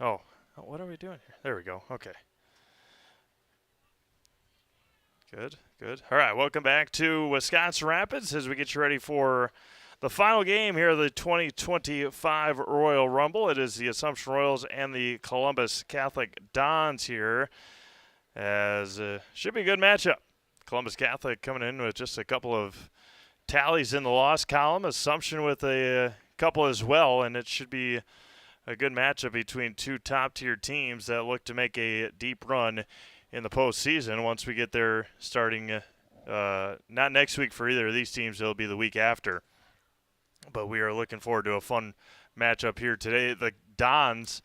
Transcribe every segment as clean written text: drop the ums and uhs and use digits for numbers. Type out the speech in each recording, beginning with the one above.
Oh, what are we doing here? There we go. Okay. Good, good. All right, welcome back to Wisconsin Rapids as we get you ready for the final game here of the 2025 Royal Rumble. It is the Assumption Royals and the Columbus Catholic Dons here, as should be a good matchup. Columbus Catholic coming in with just a couple of tallies in the loss column. Assumption with a couple as well, and it should be a good matchup between two top-tier teams that look to make a deep run in the postseason once we get there starting not next week for either of these teams. It'll be the week after. But we are looking forward to a fun matchup here today. The Dons,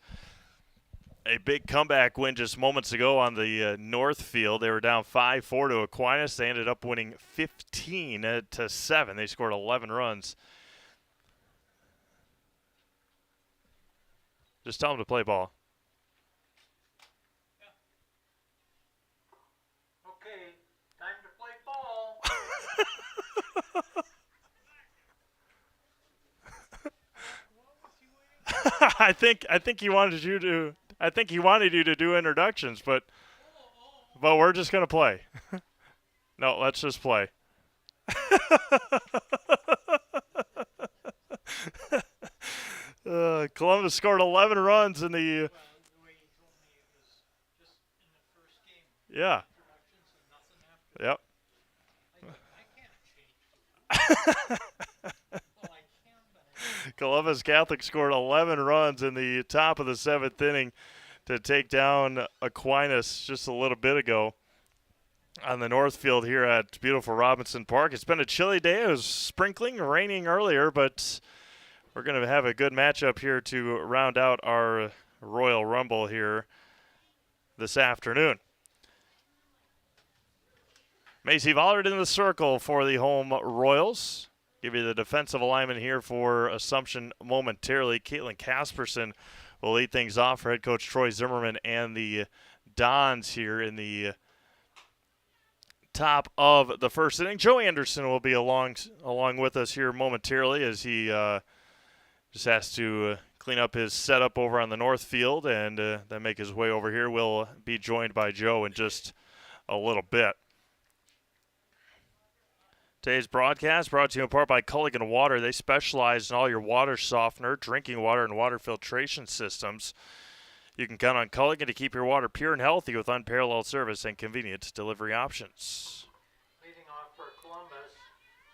a big comeback win just moments ago on the north field. They were down 5-4 to Aquinas. They ended up winning 15-7. They scored 11 runs. Just tell them to play ball. Yeah. Okay, time to play ball. I think he wanted you to do introductions, but we're just gonna play. No, let's just play. Columbus scored 11 runs in the. Well, the way you told me it was just in the first game. Yeah. Introductions and nothing after. Yep. I can't change. Well, I can, but Columbus Catholic scored 11 runs in the top of the 7th inning to take down Aquinas just a little bit ago on the north field here at beautiful Robinson Park. It's been a chilly day. It was sprinkling, raining earlier, but we're going to have a good matchup here to round out our Royal Rumble here this afternoon. Macy Vollard in the circle for the home Royals. Give you the defensive alignment here for Assumption momentarily. Caitlin Casperson will lead things off for head coach Troy Zimmerman and the Dons here in the top of the first inning. Joe Anderson will be along with us here momentarily as he just has to clean up his setup over on the north field and then make his way over here. We'll be joined by Joe in just a little bit. Today's broadcast brought to you in part by Culligan Water. They specialize in all your water softener, drinking water, and water filtration systems. You can count on Culligan to keep your water pure and healthy with unparalleled service and convenient delivery options. leading off for Columbus,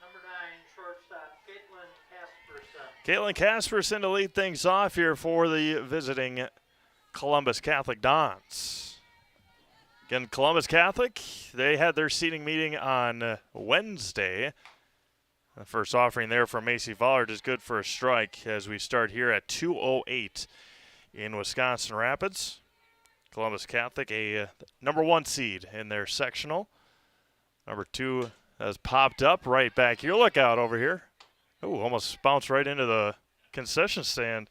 number 9, shortstop, Caitlin Casperson. Caitlin Casperson to lead things off here for the visiting Columbus Catholic Dons. Again, Columbus Catholic, they had their seating meeting on Wednesday. The first offering there from Macy Vollard is good for a strike as we start here at 2:08 in Wisconsin Rapids. Columbus Catholic, a number 1 seed in their sectional. Number 2 has popped up right back here. Look out over here. Ooh, almost bounced right into the concession stand.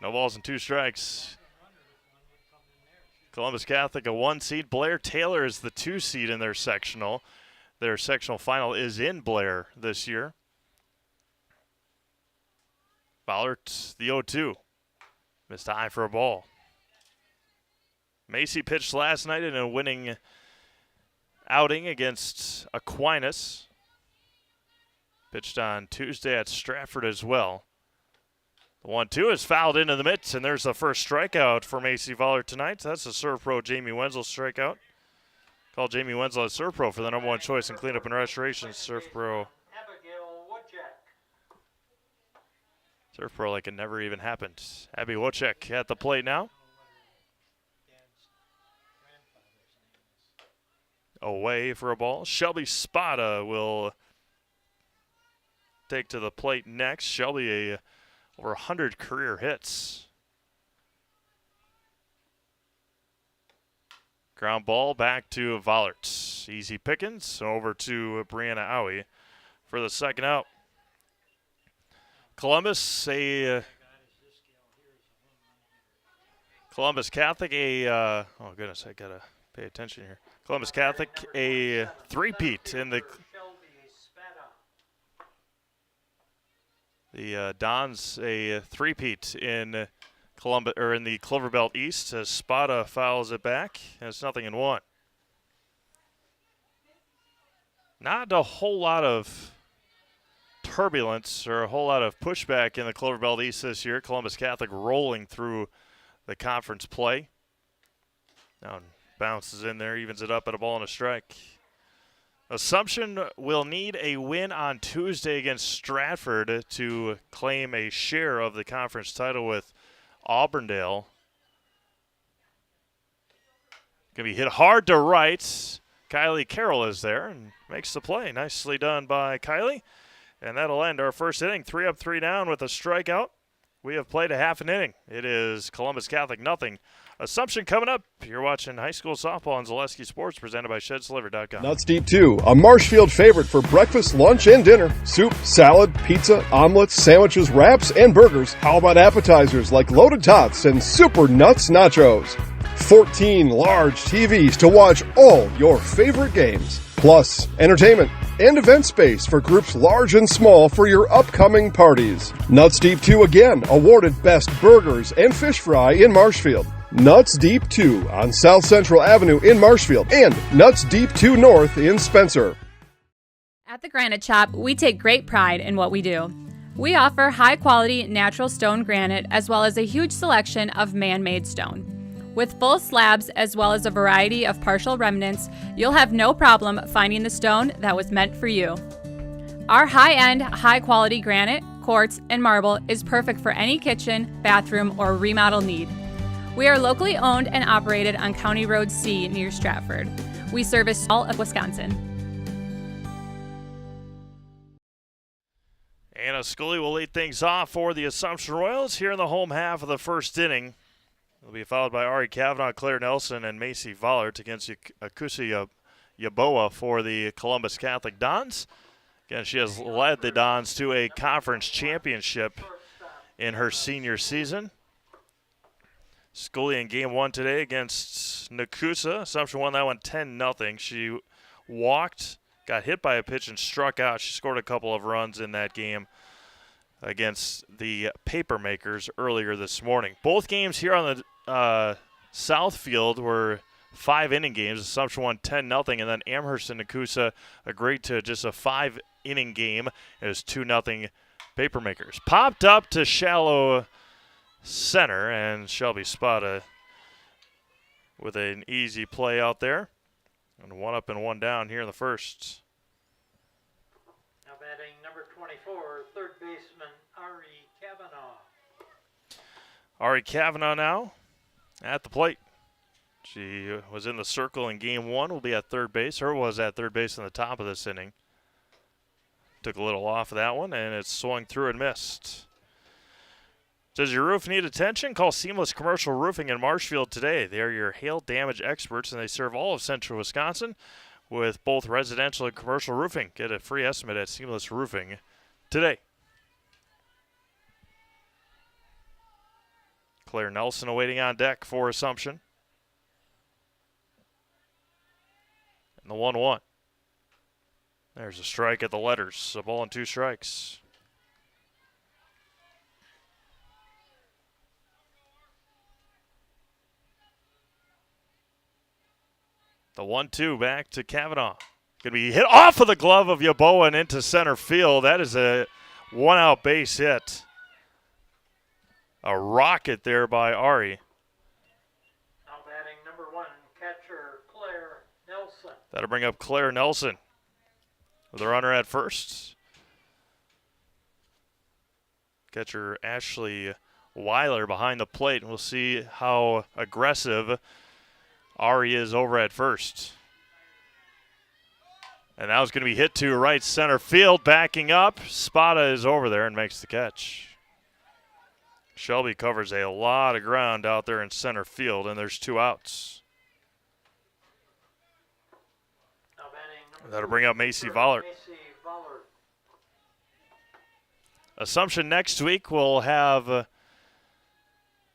No balls and 2 strikes. Columbus Catholic, a 1 seed. Blair Taylor is the 2 seed in their sectional. Their sectional final is in Blair this year. Bollert, the 0-2. Missed high for a ball. Macy pitched last night in a winning outing against Aquinas. Pitched on Tuesday at Stratford as well. The 1-2 is fouled into the mitts, and there's the first strikeout for Macy Vollard tonight. That's the Serve Pro Jamie Wenzel strikeout. Call Jamie Wenzel at Serve Pro for the number 1 choice in cleanup and restoration. Serve Pro. Abigail Wojcik. Serve Pro like it never even happened. Abby Wojcik at the plate now. Away for a ball. Shelby Spada will take to the plate next. Shelby, over 100 career hits. Ground ball back to Vollert. Easy pickings over to Brianna Owie for the second out. Columbus, Columbus Catholic, oh goodness, I gotta pay attention here. Columbus Catholic, a three-peat in the. The Dons a three-peat in Columbus or in the Cloverbelt East as Spada fouls it back, and it's 0-1. Not a whole lot of turbulence or a whole lot of pushback in the Cloverbelt East this year. Columbus Catholic rolling through the conference play. Now bounces in there, evens it up at a ball and a strike. Assumption will need a win on Tuesday against Stratford to claim a share of the conference title with Auburndale. Going to be hit hard to right. Kylie Carroll is there and makes the play. Nicely done by Kylie. And that'll end our first inning. 3 up, 3 down with a strikeout. We have played a half an inning. It is Columbus Catholic 0. Assumption coming up. You're watching high school softball on Zaleski Sports presented by ShedSliver.com. Nuts Deep 2, a Marshfield favorite for breakfast, lunch, and dinner. Soup, salad, pizza, omelets, sandwiches, wraps, and burgers. How about appetizers like loaded tots and super nuts nachos? 14 large TVs to watch all your favorite games. Plus, entertainment and event space for groups large and small for your upcoming parties. Nuts Deep 2 again, awarded Best Burgers and Fish Fry in Marshfield. Nuts Deep 2 on South Central Avenue in Marshfield and Nuts Deep 2 North in Spencer. At the Granite Shop, we take great pride in what we do. We offer high-quality natural stone granite as well as a huge selection of man-made stone. With full slabs as well as a variety of partial remnants, you'll have no problem finding the stone that was meant for you. Our high-end, high-quality granite, quartz, and marble is perfect for any kitchen, bathroom, or remodel need. We are locally owned and operated on County Road C near Stratford. We service all of Wisconsin. Anna Scully will lead things off for the Assumption Royals here in the home half of the first inning. It'll be followed by Ari Kavanaugh, Claire Nelson, and Macy Vollert against Akusi Yaboa for the Columbus Catholic Dons. Again, she has led the Dons to a conference championship in her senior season. Scully in game one today against Nakusa. Assumption won that one 10-0. She walked, got hit by a pitch, and struck out. She scored a couple of runs in that game against the Papermakers earlier this morning. Both games here on the South Field were 5-inning games. Assumption won 10-0, and then Amherst and Nakusa agreed to just a 5-inning game. It was 2-0 Papermakers. Popped up to shallow center, and Shelby Spada with an easy play out there. And 1 up and 1 down here in the first. Now batting number 24, third baseman Ari Kavanaugh. Ari Kavanaugh now at the plate. She was in the circle in game one, will be at third base, or was at third base in the top of this inning. Took a little off of that one, and it swung through and missed. Does your roof need attention? Call Seamless Commercial Roofing in Marshfield today. They are your hail damage experts, and they serve all of central Wisconsin with both residential and commercial roofing. Get a free estimate at Seamless Roofing today. Claire Nelson awaiting on deck for Assumption. And the 1-1. There's a strike at the letters. A ball and 2 strikes. The 1-2 back to Kavanaugh. Going to be hit off of the glove of Yaboa and into center field. That is a 1-out base hit. A rocket there by Ari. Now batting number 1, catcher Claire Nelson. That'll bring up Claire Nelson with a runner at first. Catcher Ashley Weiler behind the plate, and we'll see how aggressive Ari is over at first. And that was going to be hit to right center field, backing up. Spada is over there and makes the catch. Shelby covers a lot of ground out there in center field, and there's 2 outs. Now batting That'll bring up Macy Vollert. Assumption next week will have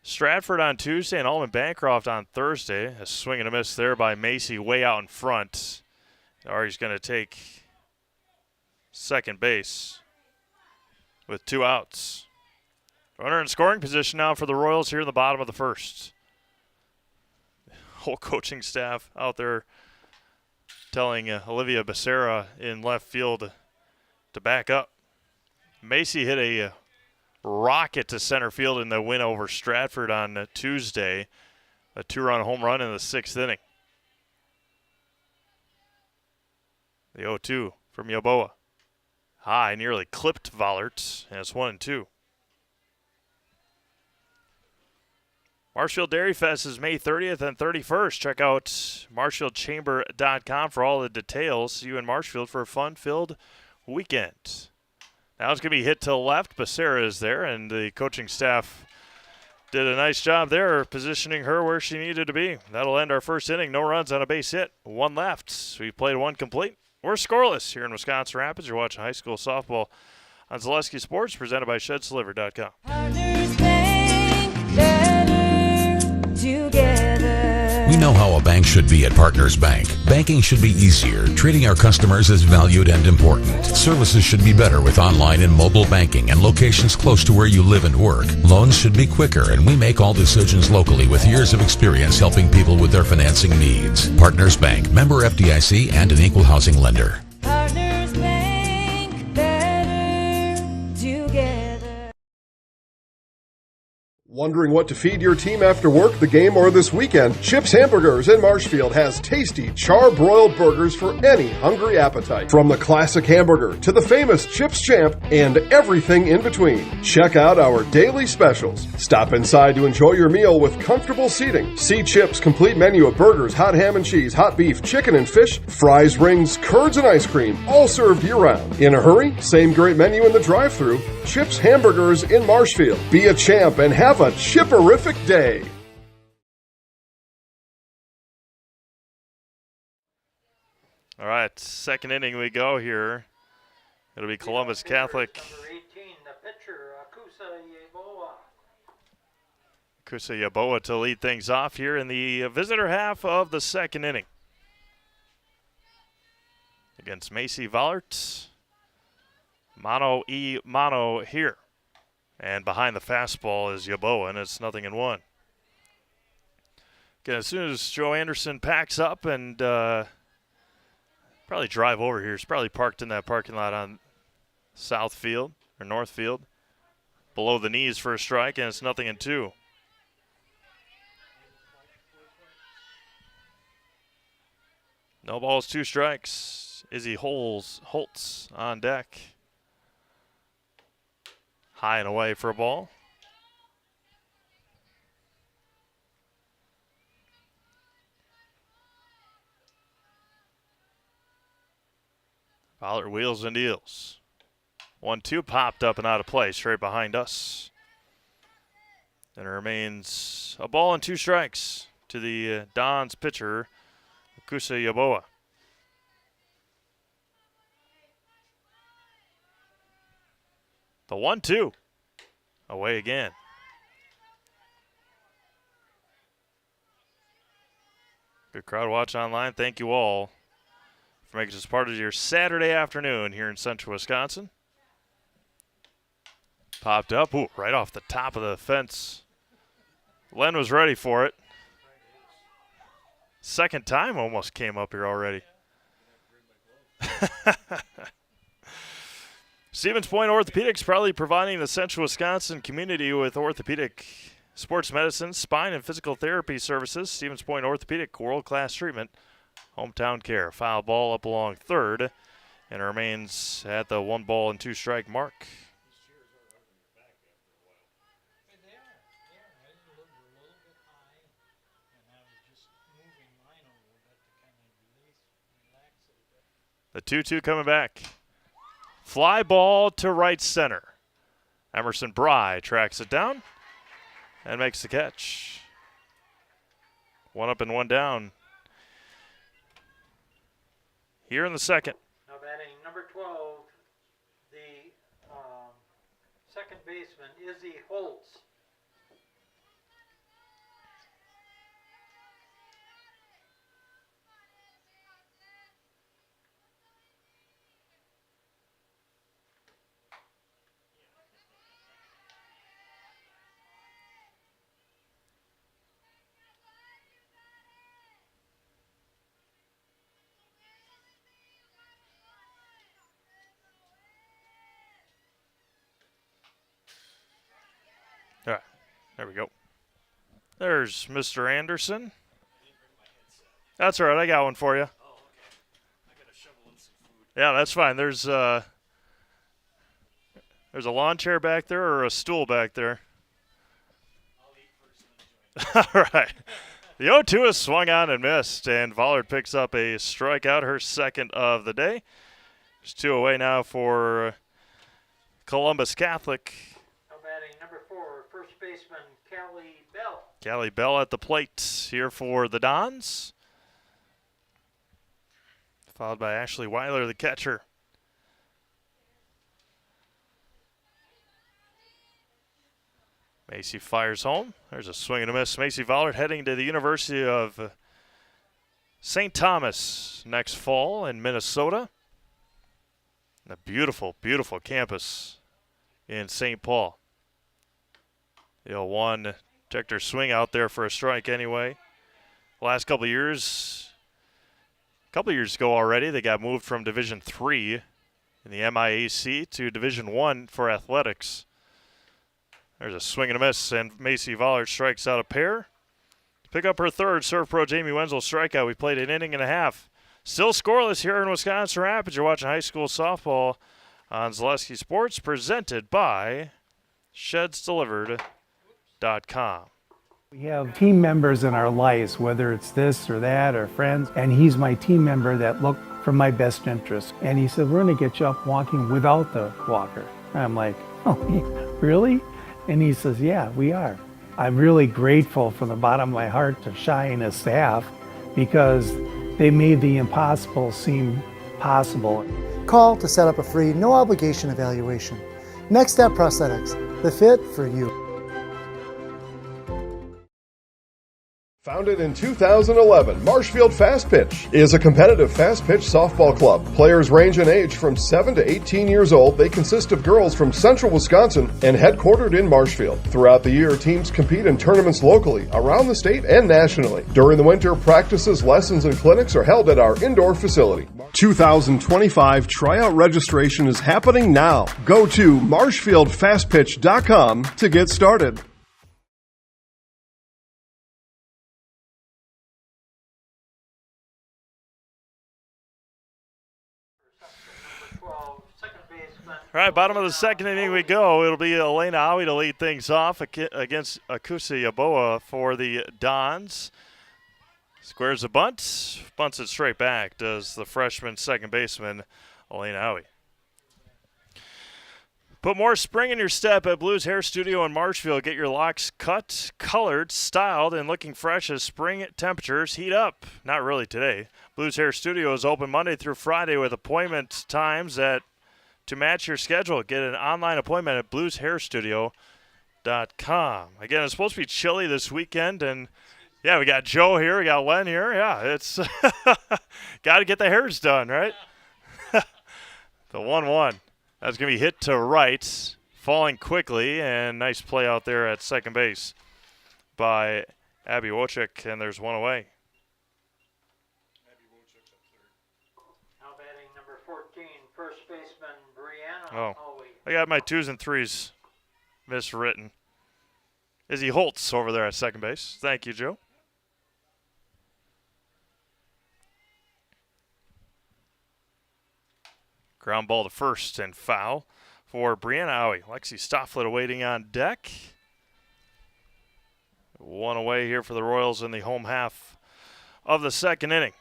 Stratford on Tuesday and Almond Bancroft on Thursday. A swing and a miss there by Macy way out in front. Ari's going to take second base. with 2 outs. Runner in scoring position now for the Royals here in the bottom of the first. Whole coaching staff out there telling Olivia Becerra in left field to back up. Macy hit a rocket to center field in the win over Stratford on Tuesday. A 2-run home run in the 6th inning. The 0-2 from Yaboa. High, nearly clipped Vollert, and it's 1-2. Marshfield Dairy Fest is May 30th and 31st. Check out marshfieldchamber.com for all the details. See you in Marshfield for a fun-filled weekend. Now it's going to be hit to the left. Becerra is there, and the coaching staff did a nice job there positioning her where she needed to be. That'll end our first inning. No runs on a base hit. 1 left. So we played 1 complete. We're scoreless here in Wisconsin Rapids. You're watching high school softball on Zaleski Sports, presented by ShedSliver.com. Partners Bank, better together. We know how a bank should be at Partners Bank. Banking should be easier, treating our customers as valued and important. Services should be better with online and mobile banking and locations close to where you live and work. Loans should be quicker, and we make all decisions locally with years of experience helping people with their financing needs. Partners Bank, member FDIC, and an equal housing lender. Partners Bank, better together. Wondering what to feed your team after work, the game, or this weekend? Chips Hamburgers in Marshfield has tasty char-broiled burgers for any hungry appetite. From the classic hamburger to the famous Chips Champ and everything in between. Check out our daily specials. Stop inside to enjoy your meal with comfortable seating. See Chips' complete menu of burgers, hot ham and cheese, hot beef, chicken and fish, fries, rings, curds, and ice cream, all served year-round. In a hurry? Same great menu in the drive-thru. Chips Hamburgers in Marshfield. Be a champ and have a chipperific day. All right, second inning we go here. It'll be Columbus Catholic. Number 18, the pitcher, Akusa Yeboah. Kusa Yaboa to lead things off here in the visitor half of the second inning. Against Macy Vollert. Mano here. And behind the fastball is Yaboa, and it's 0-1. Again, as soon as Joe Anderson packs up and probably drive over here. He's probably parked in that parking lot on South Field or North Field. Below the knees for a strike, and it's 0-2. No balls, 2 strikes. Izzy Holtz on deck. High and away for a ball. Fowler wheels and deals. 1-2 popped up and out of play, straight behind us. And it remains a ball and 2 strikes to the Dons pitcher, Kusa Yaboa. The 1-2. Away again. Good crowd watch online. Thank you all for making this part of your Saturday afternoon here in central Wisconsin. Popped up. Ooh, right off the top of the fence. Len was ready for it. Second time almost came up here already. Stevens Point Orthopedics proudly providing the central Wisconsin community with orthopedic sports medicine, spine, and physical therapy services. Stevens Point Orthopedic, world-class treatment, hometown care. Foul ball up along third, and it remains at the 1 ball and 2 strike mark. The 2-2 coming back. Fly ball to right center. Emerson Bry tracks it down and makes the catch. 1 up and 1 down here in the second. Now batting number 12, the second baseman, Izzy Holtz. There we go. There's Mr. Anderson. That's all right. I got one for you. Yeah, that's fine. There's a lawn chair back there or a stool back there. All right. The 0-2 is swung on and missed, and Vollard picks up a strikeout, her second of the day. There's 2 away now for Columbus Catholic. Now batting number 4, first baseman Callie Bell. Callie Bell at the plate here for the Dons. Followed by Ashley Weiler, the catcher. Macy fires home. There's a swing and a miss. Macy Vollard heading to the University of St. Thomas next fall in Minnesota. A beautiful, beautiful campus in St. Paul. The 0-1 checked her swing out there for a strike anyway. Last couple of years ago already, they got moved from Division III in the MIAC to Division I for athletics. There's a swing and a miss, and Macy Vollard strikes out a pair. Pick up her third. Serve pro Jamie Wenzel strikeout. We played an inning and a half. Still scoreless here in Wisconsin Rapids. You're watching high school softball on Zaleski Sports, presented by ShedsDelivered.com. We have team members in our lives, whether it's this or that or friends, and he's my team member that look for my best interest. And he said, we're going to get you up walking without the walker. And I'm like, oh, really? And he says, yeah, we are. I'm really grateful from the bottom of my heart to Shai and his staff because they made the impossible seem possible. Call to set up a free, no obligation evaluation. Next Step Prosthetics, the fit for you. Founded in 2011, Marshfield Fast Pitch is a competitive fast pitch softball club. Players range in age from 7 to 18 years old. They consist of girls from central Wisconsin and headquartered in Marshfield. Throughout the year, teams compete in tournaments locally, around the state, and nationally. During the winter, practices, lessons, and clinics are held at our indoor facility. 2025 tryout registration is happening now. Go to marshfieldfastpitch.com to get started. All right, bottom of the second inning we go. It'll be Elena Howie to lead things off against Akusa Yaboa for the Dons. Squares a bunt, bunts it straight back, does the freshman second baseman, Elena Howie. Put more spring in your step at Blues Hair Studio in Marshfield. Get your locks cut, colored, styled, and looking fresh as spring temperatures heat up. Not really today. Blues Hair Studio is open Monday through Friday with appointment times to match your schedule. Get an online appointment at blueshairstudio.com. Again, it's supposed to be chilly this weekend, and yeah, we got Joe here, we got Len here. Yeah, it's got to get the hairs done, right? The 1-1. That's going to be hit to right, falling quickly, and nice play out there at second base by Abby Wojcik, and there's one away. Now batting number 14, first baseman Brianna Oh, Howie. I got my 2s and 3s miswritten. Izzy Holtz over there at second base. Thank you, Joe. Ground ball to first and foul for Brianna Howie. Lexi Stofflet awaiting on deck. One away here for the Royals in the home half of the second inning.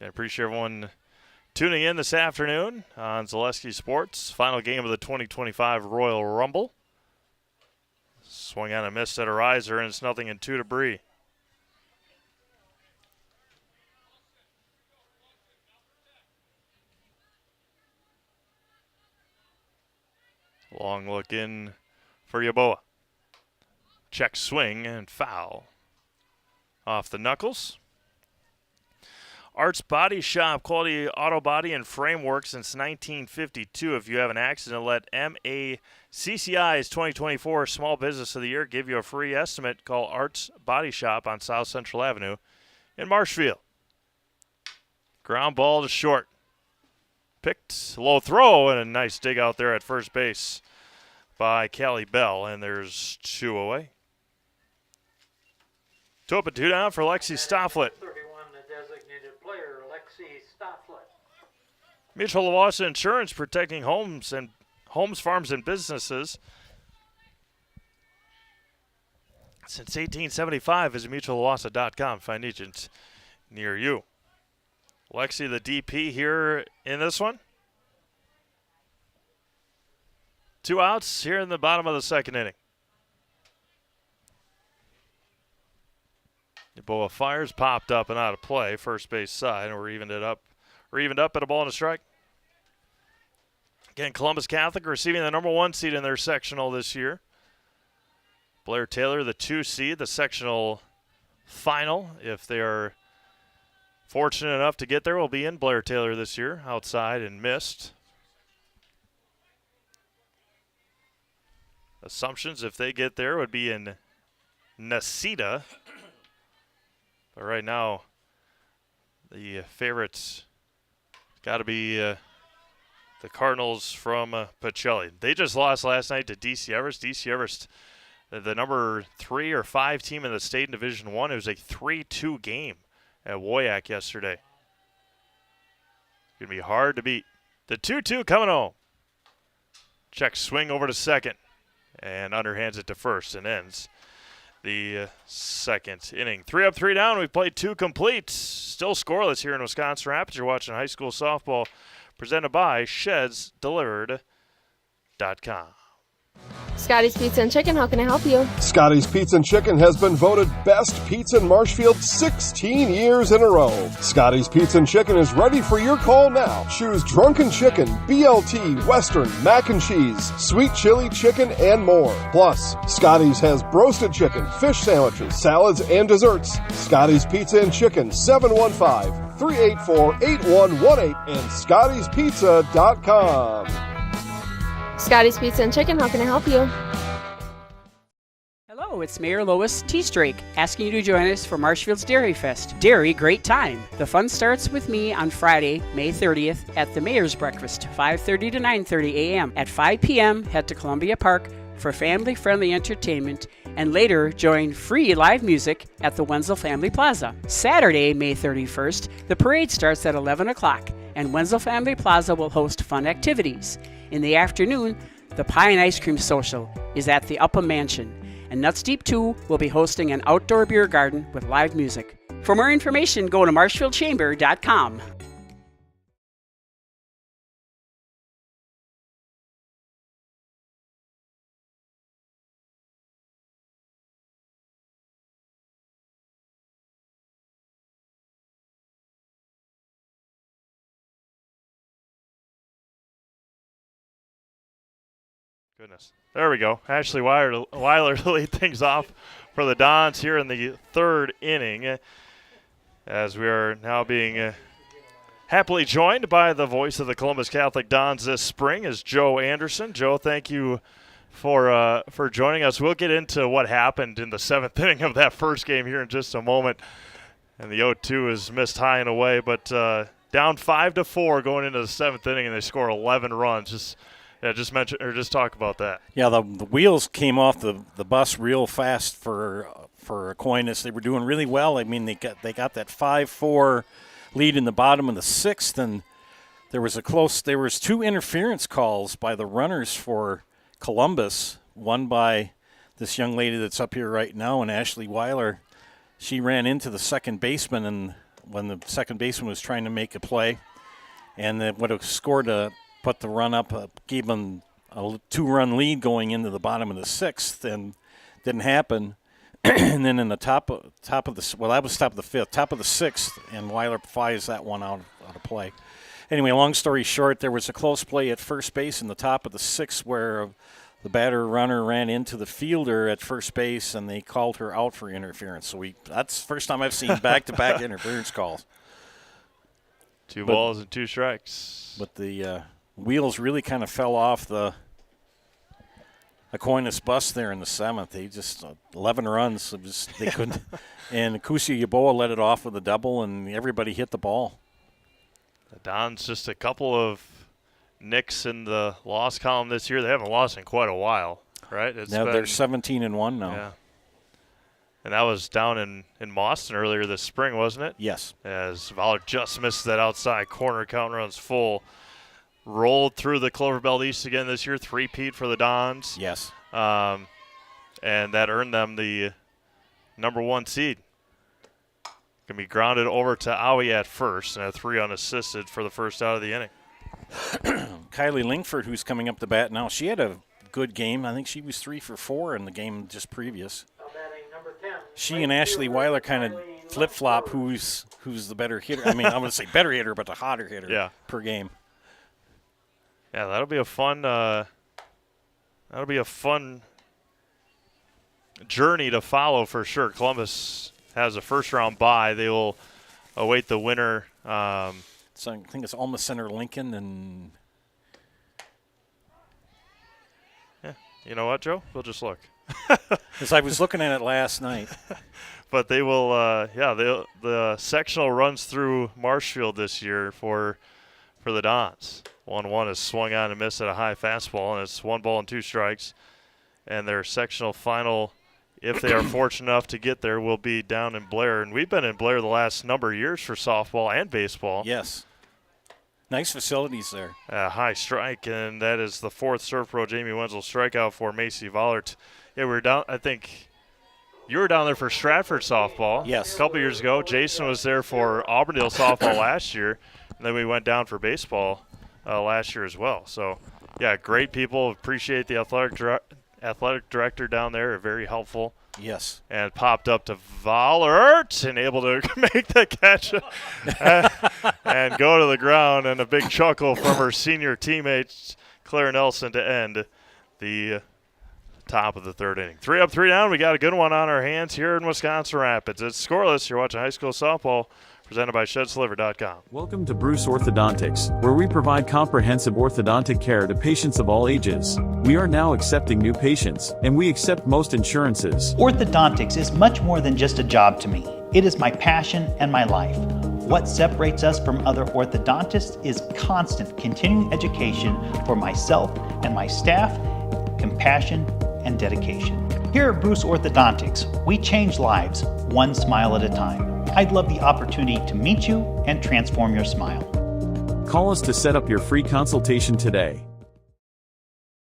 I appreciate everyone tuning in this afternoon on Zaleski Sports. Final game of the 2025 Royal Rumble. Swung on a miss at a riser, and it's 0-2 to Bree. Long look in for Yaboa. Check swing and foul. Off the knuckles. Arts Body Shop, quality auto body and framework since 1952. If you have an accident, let MACCI's 2024 Small Business of the Year give you a free estimate. Call Arts Body Shop on South Central Avenue in Marshfield. Ground ball to short. Picked, low throw, and a nice dig out there at first base by Callie Bell, and there's 2 away. 2 up and 2 down for Lexi Stofflet. 31, the designated player, Lexi Stofflet. Mutual Loss Insurance, protecting homes, farms, and businesses. Since 1875, visit mutualawasa.com. Find agents near you. Lexi, the DP here in this one. 2 outs here in the bottom of the second inning. Yeboah fires, popped up and out of play, first base side, and we're evened up at a ball and a strike. Again, Columbus Catholic receiving the number 1 seed in their sectional this year. Blair Taylor, the 2 seed, the sectional final. If they are fortunate enough to get there, will be in Blair Taylor this year, outside and missed. Assumptions, if they get there, would be in Nacita. But right now, the favorites got to be the Cardinals from Pacelli. They just lost last night to DC Everest. DC Everest, the number 3 or 5 team in the state in Division I. It was a 3-2 game at WIAA yesterday. Going to be hard to beat. The 2-2 coming home. Check swing over to second and underhands it to first and ends the second inning. 3 up, 3 down. We've played 2 complete. Still scoreless here in Wisconsin Rapids. You're watching high school softball presented by ShedsDelivered.com. Scotty's Pizza and Chicken, how can I help you? Scotty's Pizza and Chicken has been voted best pizza in Marshfield 16 years in a row. Scotty's Pizza and Chicken is ready for your call now. Choose drunken chicken, BLT, Western, mac and cheese, sweet chili chicken, and more. Plus, Scotty's has broasted chicken, fish sandwiches, salads, and desserts. Scotty's Pizza and Chicken, 715-384-8118 and Scotty'sPizza.com. Scotty's Pizza and Chicken, how can I help you? Hello, it's Mayor Lois T. Strake asking you to join us for Marshfield's Dairy Fest. Dairy, great time. The fun starts with me on Friday, May 30th at the Mayor's Breakfast, 5:30 to 9:30 a.m. At 5 p.m., head to Columbia Park for family-friendly entertainment, and later join free live music at the Wenzel Family Plaza. Saturday, May 31st, the parade starts at 11 o'clock, and Wenzel Family Plaza will host fun activities. In the afternoon, the Pie and Ice Cream Social is at the Upham Mansion, and Nuts Deep 2 will be hosting an outdoor beer garden with live music. For more information, go to marshfieldchamber.com. Goodness. There we go. Ashley Weiler to lead things off for the Dons here in the third inning, as we are now being happily joined by the voice of the Columbus Catholic Dons this spring, is Joe Anderson. Joe, thank you for joining us. We'll get into what happened in the 7th inning of that first game here in just a moment. And the 0-2 is missed high and away, but down 5-4 going into the 7th inning, and they score 11 runs. Just talk about that. Yeah, the wheels came off the bus real fast for Aquinas. They were doing really well. I mean, they got that 5-4 lead in the bottom of the 6th, and there was 2 interference calls by the runners for Columbus. One by this young lady that's up here right now, and Ashley Weiler. She ran into the second baseman, and when the second baseman was trying to make a play, and then would have scored put the run up, gave them a 2-run lead going into the bottom of the 6th, and didn't happen. And then in the top of the 5th, top of the 6th, and Weiler fires that one out of play. Anyway, long story short, there was a close play at first base in the top of the 6th where the batter runner ran into the fielder at first base, and they called her out for interference. So that's the first time I've seen back-to-back interference calls. 2 balls and 2 strikes. But the wheels really kind of fell off the Aquinas bus there in the 7th. They just 11 runs. They couldn't. And Kusia Yeboah let it off with a double, and everybody hit the ball. The Dons just a couple of Knicks in the loss column this year. They haven't lost in quite a while, right? Now they're 17-1 now. Yeah. And that was down in Boston earlier this spring, wasn't it? Yes. As Voller just missed that outside corner, count runs full. Rolled through the Clover Belt East again this year, three-peat for the Dons. Yes. And that earned them the number 1 seed. Going to be grounded over to Aui at first, and a 3 unassisted for the first out of the inning. Kylie Lingford, who's coming up the bat now, she had a good game. I think she was 3 for 4 in the game just previous. She and Ashley Weiler kind of flip-flop who's the better hitter. I mean, I'm going to say better hitter, but the hotter hitter per game. Yeah, that'll be a fun journey to follow for sure. Columbus has a first-round bye. They will await the winner. So I think it's Alma Center Lincoln and you know what, Joe? We'll just look. Because I was looking at it last night. But they will, the sectional runs through Marshfield this year for the Dons. 1-1 is swung on and missed at a high fastball, and it's 1 ball and 2 strikes. And their sectional final, if they are fortunate enough to get there, will be down in Blair. And we've been in Blair the last number of years for softball and baseball. Yes. Nice facilities there. High strike, and that is the 4th Surf Pro Jamie Wenzel strikeout for Macy Vollert. Yeah, we were down, I think you were down there for Stratford softball. Yes. A couple years ago. Jason was there for Auburndale softball last year, and then we went down for baseball last year as well. So, yeah, great people. Appreciate the athletic director down there. Very helpful. Yes. And popped up to Vollert and able to make the catch and go to the ground, and a big chuckle from her senior teammate, Claire Nelson, to end the top of the 3rd inning. 3 up, 3 down. We got a good one on our hands here in Wisconsin Rapids. It's scoreless. You're watching high school softball presented by ShedSliver.com. Welcome to Bruce Orthodontics, where we provide comprehensive orthodontic care to patients of all ages. We are now accepting new patients, and we accept most insurances. Orthodontics is much more than just a job to me. It is my passion and my life. What separates us from other orthodontists is constant continuing education for myself and my staff, compassion, and dedication. Here at Bruce Orthodontics, we change lives one smile at a time. I'd love the opportunity to meet you and transform your smile. Call us to set up your free consultation today.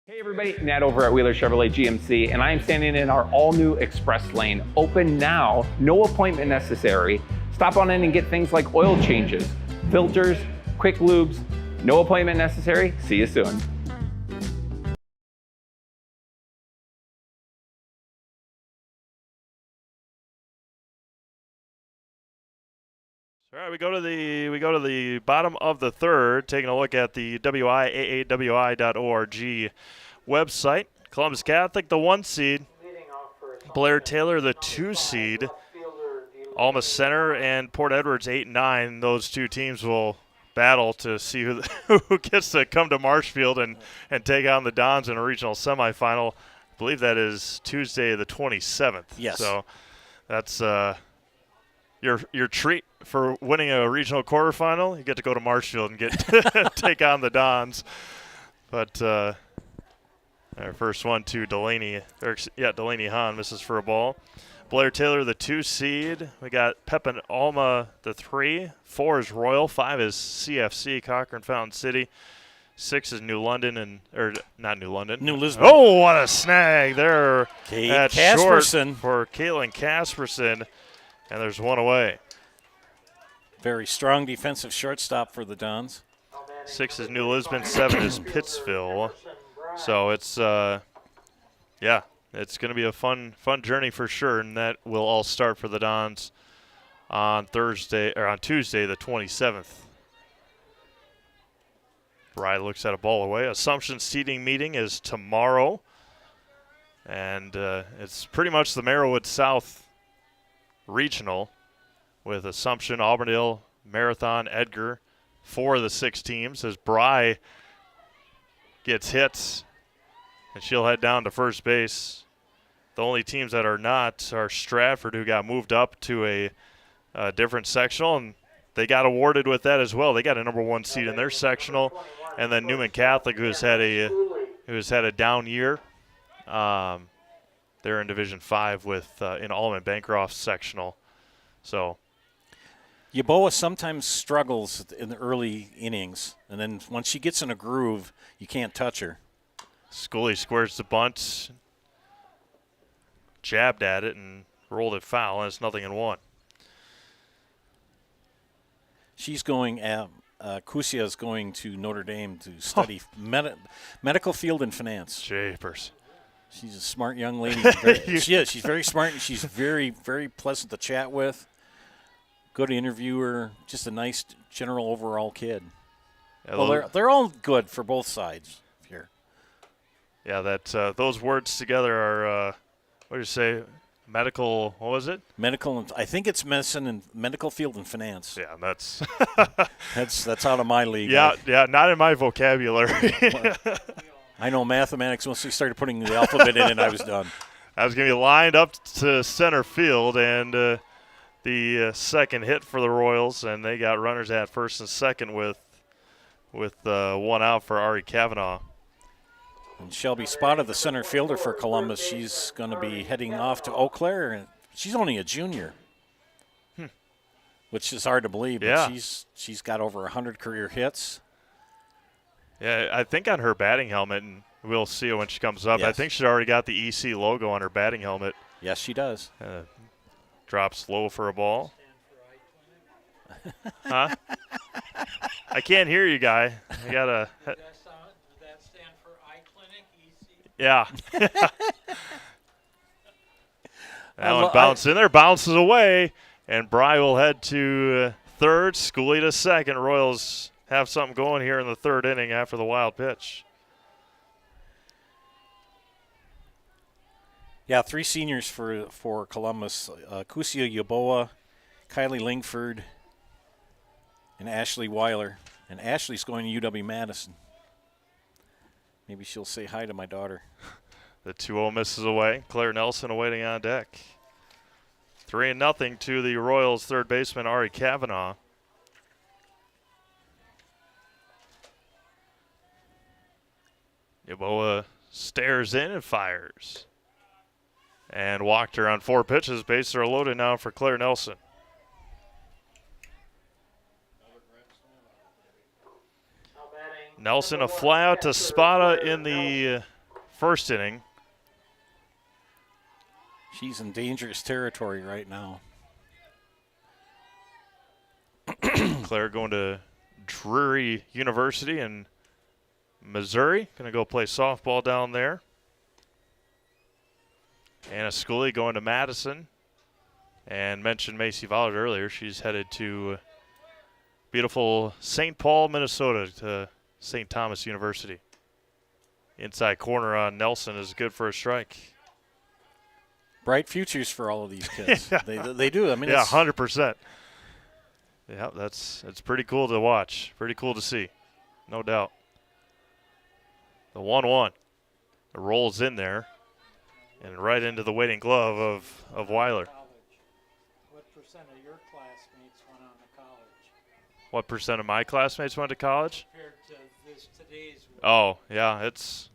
Hey everybody, Nat over at Wheeler Chevrolet GMC, and I am standing in our all-new Express Lane. Open now, no appointment necessary. Stop on in and get things like oil changes, filters, quick lubes. No appointment necessary. See you soon. All right, we go to the bottom of the 3rd, taking a look at the WIAAWI.org website. Columbus Catholic, the 1 seed. Blair Taylor, the 2 seed. Alma Center and Port Edwards, 8 and 9. Those 2 teams will battle to see who gets to come to Marshfield and take on the Dons in a regional semifinal. I believe that is Tuesday the 27th. Yes. So that's your treat for winning a regional quarterfinal. You get to go to Marshfield and get take on the Dons. But our first one to Delaney Hahn misses for a ball. Blair Taylor, the 2 seed. We got Pepin Alma, the 3. 4 is Royal. 5 is CFC, Cochrane Fountain City. 6 is New London not New London. New Lisbon. Oh, what a snag there at Casperson. short for Caitlin Casperson. And there's 1 away. Very strong defensive shortstop for the Dons. 6 is New Lisbon. 7 is Pittsville. So it's it's going to be a fun journey for sure, and that will all start for the Dons on Tuesday the 27th. Rye looks at a ball away. Assumption seating meeting is tomorrow, and it's pretty much the Merriwood South regional with Assumption, Auburndale, Marathon, Edgar, 4 of the 6 teams as Bry gets hits, and she'll head down to first base. The only teams that are not are Stratford, who got moved up to a different sectional, and they got awarded with that as well. They got a number 1 seed in their sectional, and then Newman Catholic, who's had a down year. They're in Division 5 with in Allman Bancroft's sectional. So Yeboah sometimes struggles in the early innings, and then once she gets in a groove, you can't touch her. Scully squares the bunt, jabbed at it, and rolled it foul, and it's 0-1. She's going at Kusia is going to Notre Dame to study medical field and finance. Japers. She's a smart young lady. She is. She's very smart, and she's very, very pleasant to chat with. Good interviewer. Just a nice general overall kid. Yeah, well, they're all good for both sides here. Yeah, that those words together are, what do you say, medical, what was it? Medical, I think it's medicine and medical field and finance. Yeah, that's that's out of my league. Yeah, not in my vocabulary. I know mathematics. Once we started putting the alphabet in it, I was done. I was going to be lined up to center field, and the second hit for the Royals, and they got runners at first and second with 1 out for Ari Kavanaugh. And Shelby spotted the center fielder for Columbus. She's going to be heading off to Eau Claire, and she's only a junior, which is hard to believe. Yeah. But she's got over 100 career hits. Yeah, I think on her batting helmet, and we'll see it when she comes up. Yes. I think she's already got the EC logo on her batting helmet. Yes, she does. Drops low for a ball. Huh? I can't hear you, guy. I gotta. Would that stand for Eye Clinic, EC? Yeah. That one bounced in there, bounces away, and Bry will head to third. Schooley to second. Royals have something going here in the third inning after the wild pitch. Yeah, 3 seniors for Columbus. Kusia Yeboah, Kylie Lingford, and Ashley Weiler. And Ashley's going to UW-Madison. Maybe she'll say hi to my daughter. The 2-0 misses away. Claire Nelson awaiting on deck. 3-0 to the Royals' third baseman, Ari Kavanaugh. Yeboah stares in and fires. And walked her on 4 pitches. Bases are loaded now for Claire Nelson. Nelson a fly out to Spada in the first inning. She's in dangerous territory right now. Claire going to Drury University in Missouri. Going to go play softball down there. Anna Scully going to Madison. And mentioned Macy Vollard earlier. She's headed to beautiful St. Paul, Minnesota, to St. Thomas University. Inside corner on Nelson is good for a strike. Bright futures for all of these kids. Yeah. They do. I mean, yeah, 100%. Yeah, it's pretty cool to watch. Pretty cool to see. No doubt. The 1-1. The roll's in there. And right into the waiting glove of Weiler. What percent of your classmates went on to college? What percent of my classmates went to college? Compared to today's. Oh, yeah, it's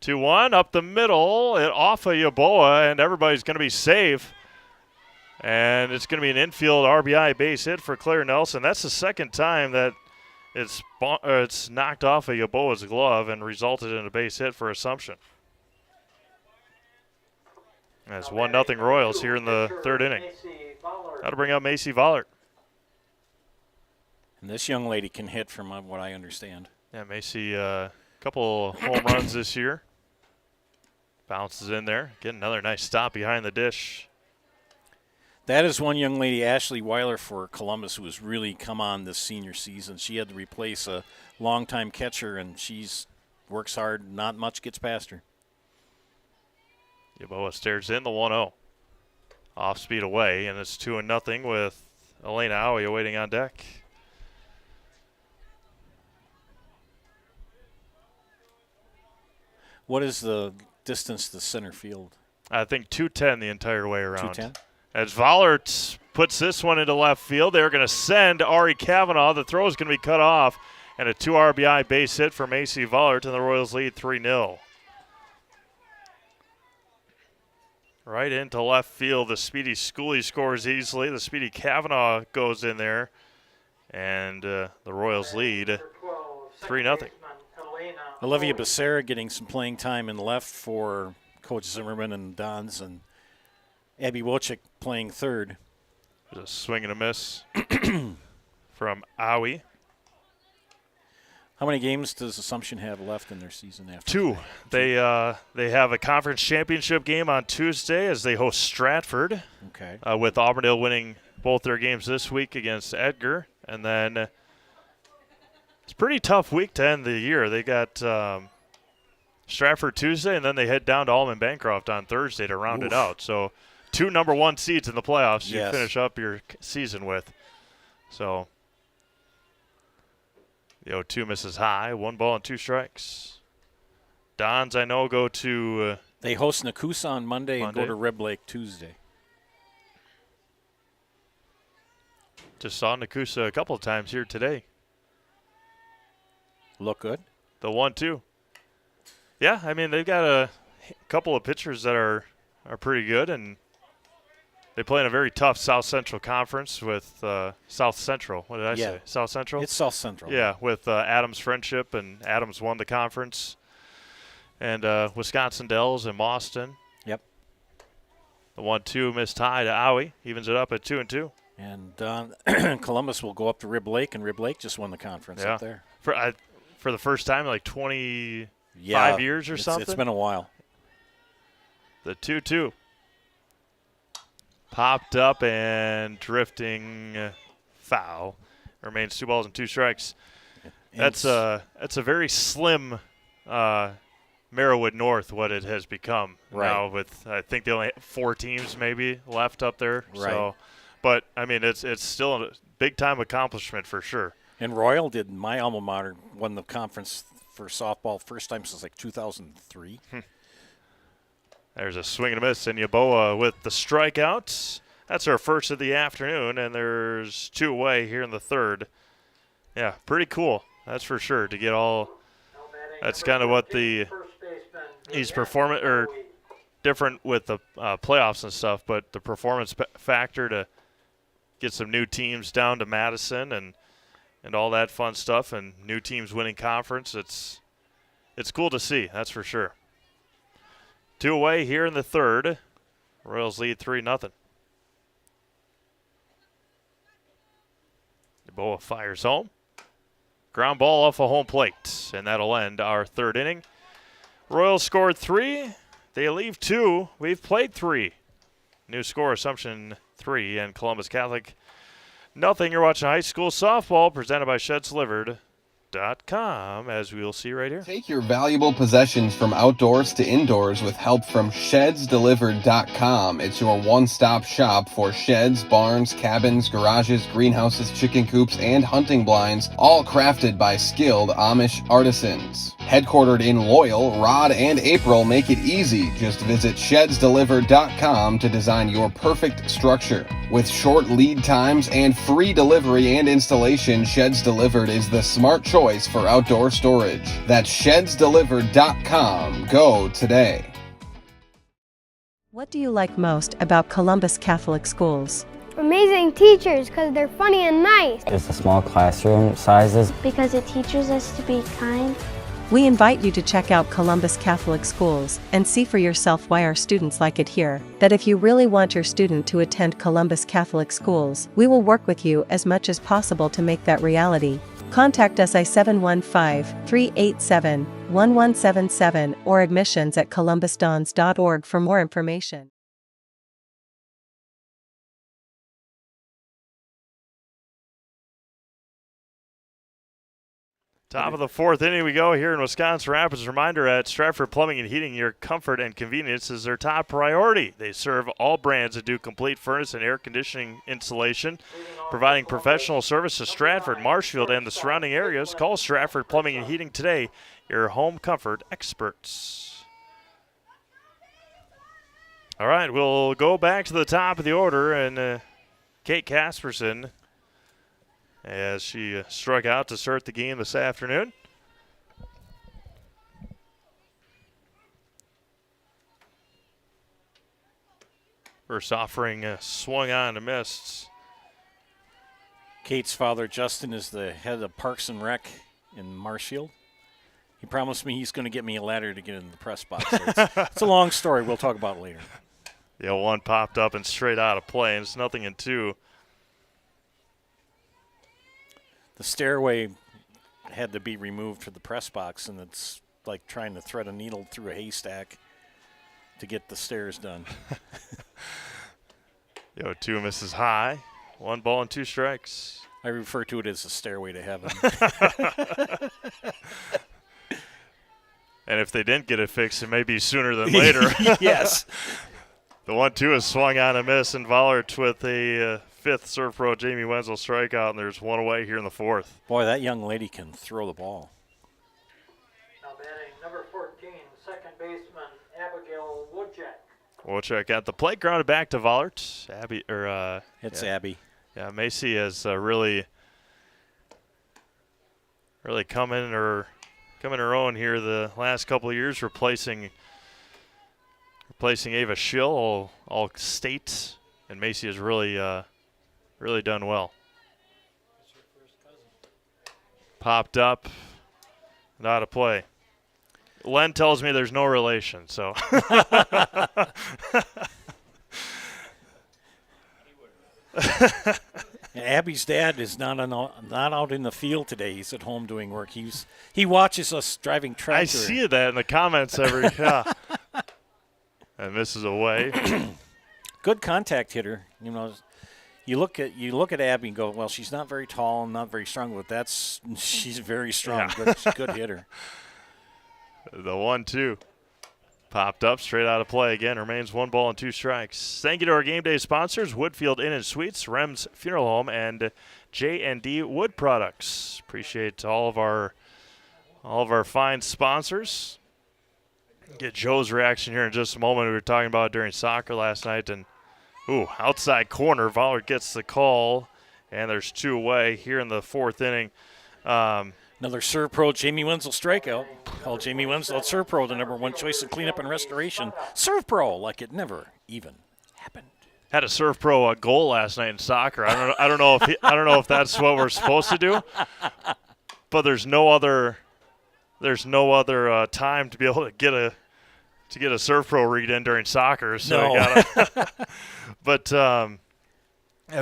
2-1 up the middle, off of Yeboah, and everybody's going to be safe. And it's going to be an infield RBI base hit for Claire Nelson. That's the second time that it's knocked off of Yeboah's glove and resulted in a base hit for Assumption. And it's 1-0 Royals here in the third inning. That'll bring up Macy Vollard. And this young lady can hit from what I understand. Yeah, Macy, a couple home runs this year. Bounces in there. Get another nice stop behind the dish. That is one young lady, Ashley Weiler for Columbus, who has really come on this senior season. She had to replace a longtime catcher, and she's works hard. Not much gets past her. Yeboah stares in the 1-0. Off speed away, and it's 2-0 with Elena Howie waiting on deck. What is the distance to center field? I think 210 the entire way around. 210? As Vollert puts this one into left field, they're going to send Ari Kavanaugh. The throw is going to be cut off, and a 2 RBI base hit for Macy Vollert, and the Royals lead 3-0. Right into left field, the Speedy Schooley scores easily. The Speedy Kavanaugh goes in there, and the Royals lead 3-0. Olivia Becerra getting some playing time in left for Coach Zimmerman and Dons, and Abby Wojcik playing third. There's a swing and a miss from Aui. How many games does Assumption have left in their season after? 2. They have a conference championship game on Tuesday as they host Stratford. Okay. With Auburndale winning both their games this week against Edgar. And then it's a pretty tough week to end the year. They got Stratford Tuesday, and then they head down to Allman Bancroft on Thursday to round it out. So 2 number 1 seeds in the playoffs you finish up your season with. So the 0-2 misses high. 1 ball and 2 strikes. Dons, I know, go to they host Nakusa on Monday and go to Rib Lake Tuesday. Just saw Nakusa a couple of times here today. Look good. The 1-2. Yeah, I mean, they've got a couple of pitchers that are pretty good, and they play in a very tough South Central conference with South Central. What did I say? South Central? It's South Central. Yeah, with Adams Friendship, and Adams won the conference. And Wisconsin Dells and Boston. Yep. The 1-2 missed high to Aui. Evens it up at 2-2. And Columbus will go up to Rib Lake, and Rib Lake just won the conference up there. For the first time in like 25 years or something. It's been a while. The 2-2. Popped up and drifting foul. Remains 2 balls and 2 strikes. That's a very slim Merriwood North, what it has become now. With I think they only have 4 teams maybe left up there. Right. So, but I mean it's still a big time accomplishment for sure. And Royal did, my alma mater, won the conference for softball first time since like 2003. There's a swing and a miss, and Yaboa with the strikeouts. That's our first of the afternoon, and there's 2 away here in the 3rd. Yeah, pretty cool. That's for sure to get all. That's kind of what he's performing or different with the playoffs and stuff, but the performance factor to get some new teams down to Madison and all that fun stuff, and new teams winning conference. It's cool to see, that's for sure. 2 away here in the 3rd. Royals lead 3-0. Boa fires home. Ground ball off a home plate, and that'll end our 3rd inning. Royals scored 3. They leave 2. We've played 3. New score, Assumption 3 and Columbus Catholic nothing. You're watching high school softball presented by ShedsDelivered.com, as we'll see right here. Take your valuable possessions from outdoors to indoors with help from ShedsDelivered.com. It's your one-stop shop for sheds, barns, cabins, garages, greenhouses, chicken coops, and hunting blinds, all crafted by skilled Amish artisans. Headquartered in Loyal, Rod and April make it easy. Just visit ShedsDelivered.com to design your perfect structure. With short lead times and free delivery and installation, Sheds Delivered is the smart choice for outdoor storage. That's ShedsDelivered.com. Go today. What do you like most about Columbus Catholic Schools? Amazing teachers, because they're funny and nice. It's the small classroom sizes. Because it teaches us to be kind. We invite you to check out Columbus Catholic Schools and see for yourself why our students like it here. That if you really want your student to attend Columbus Catholic Schools, we will work with you as much as possible to make that reality. Contact us at 715-387-1177 or admissions@columbusdons.org for more information. Top of the 4th inning we go here in Wisconsin Rapids. Reminder at Stratford Plumbing and Heating, your comfort and convenience is their top priority. They serve all brands that do complete furnace and air conditioning installation, providing professional service to Stratford, Marshfield, and the surrounding areas. Call Stratford Plumbing and Heating today, your home comfort experts. All right, we'll go back to the top of the order, and Kate Casperson, as she struck out to start the game this afternoon. First offering swung on and missed. Kate's father, Justin, is the head of Parks and Rec in Marshfield. He promised me he's going to get me a ladder to get in the press box. So it's a long story. We'll talk about it later. Yeah, one popped up and straight out of play, and it's 0-2. The stairway had to be removed for the press box, and it's like trying to thread a needle through a haystack to get the stairs done. 0-2 misses high. 1 ball and 2 strikes. I refer to it as the stairway to heaven. And if they didn't get it fixed, it may be sooner than later. Yes. The 1-2 is swung on and miss, and Vollert with a fifth serve pro Jamie Wenzel strikeout, and there's one away here in the fourth. Boy, that young lady can throw the ball. Now batting number 14, second baseman Abigail Woodjack. Woodjack at the plate, grounded back to Vollert. It's Abby. Yeah, Macy has really come in her own here the last couple of years, replacing Ava Schill, all state, and Macy has really done well. Popped up, not a play. Len tells me there's no relation, so. Abby's dad is not out in the field today. He's at home doing work. He watches us driving tractor. I see that in the comments every and misses away. Good contact hitter. You know, you look at Abby and go, well, she's not very tall and not very strong, but she's very strong. Yeah. Good hitter. The 1-2 popped up straight out of play again. Remains 1 ball and 2 strikes. Thank you to our game day sponsors, Woodfield Inn and Suites, Rem's Funeral Home, and J&D Wood Products. Appreciate all of our fine sponsors. Get Joe's reaction here in just a moment. We were talking about it during soccer last night, and outside corner. Vollert gets the call, and there's 2 away here in the fourth inning. Another Serve Pro Jamie Wenzel strikeout. Call Jamie Wenzel at Serve Pro, the #1 choice in cleanup and restoration. Serve Pro, like it never even happened. Had a Serve Pro goal last night in soccer. I don't know if that's what we're supposed to do, but there's no other time to be able to get a Serve Pro read in during soccer. So no.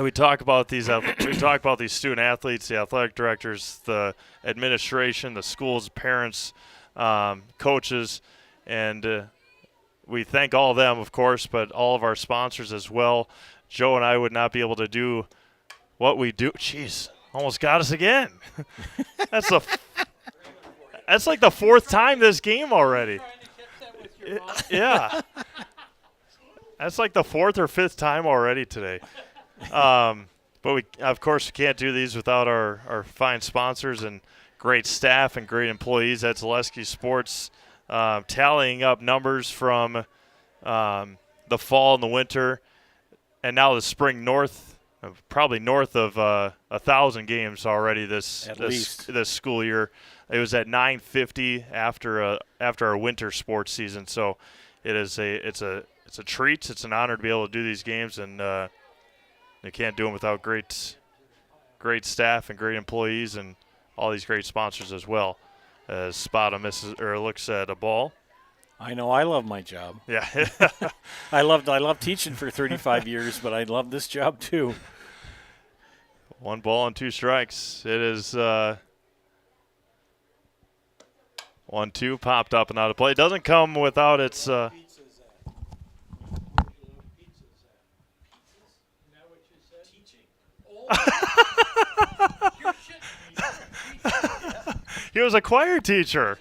We talk about these student athletes, the athletic directors, the administration, the schools, parents, coaches, and we thank all of them, of course, but all of our sponsors as well. Joe and I would not be able to do what we do. Jeez, almost got us again. That's like the 4th time this game already. Yeah. That's like the 4th or 5th time already today. But we, of course, can't do these without our fine sponsors and great staff and great employees at Zaleski Sports, tallying up numbers from the fall and the winter, and now the spring, probably north of 1,000 games already this school year. It was at 950 after our winter sports season. So it's a treat. It's an honor to be able to do these games, and you can't do them without great staff and great employees and all these great sponsors as well. As Spada looks at a ball. I know I love my job. Yeah. I loved teaching for 35 years, but I love this job too. 1 ball and 2 strikes. It is 1-2 popped up and out of play. It doesn't come without its He was a choir teacher.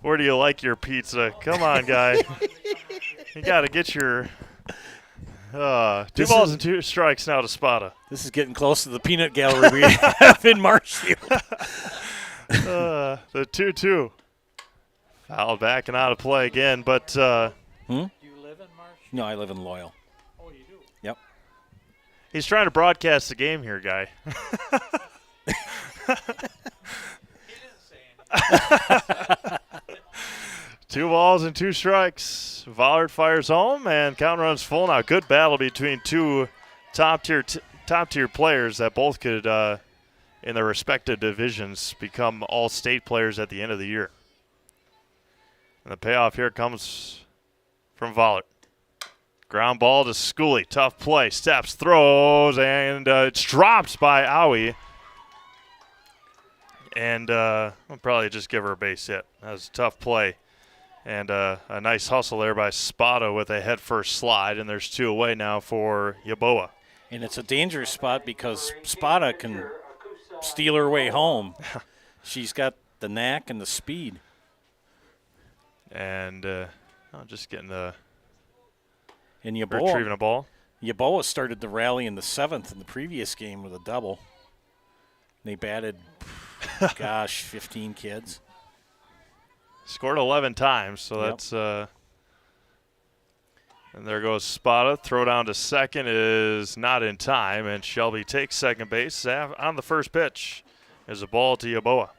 Where do you like your pizza? Come on, guy. You got to get your 2 balls and 2 strikes now to Spada. This is getting close to the peanut gallery we have in Marshfield. The 2-2. Foul back and out of play again, but Do you live in Marsh? No, I live in Loyal. Oh, you do? Yep. he's trying to broadcast the game here, guy. Two balls and two strikes. Vollard fires home, and count runs full. Now, good battle between two top-tier players that both could, in their respective divisions, become all-state players at the end of the year. And the payoff here comes from Vollard. Ground ball to Schooley. Tough play. Steps, throws, and it's dropped by Owie. And I'll probably just give her a base hit. That was a tough play. And a nice hustle there by Spada with a head-first slide. And there's two away now for Yaboa. And it's a dangerous spot because Spada can steal her way home. She's got the knack and the speed. And just getting the and retrieving a ball. Yaboa started the rally in the 7th in the previous game with a double. They batted, 15 kids. Scored 11 times, so that's and there goes Spada. Throw down to second is not in time, and Shelby takes second base on the first pitch. There's a ball to Yaboa.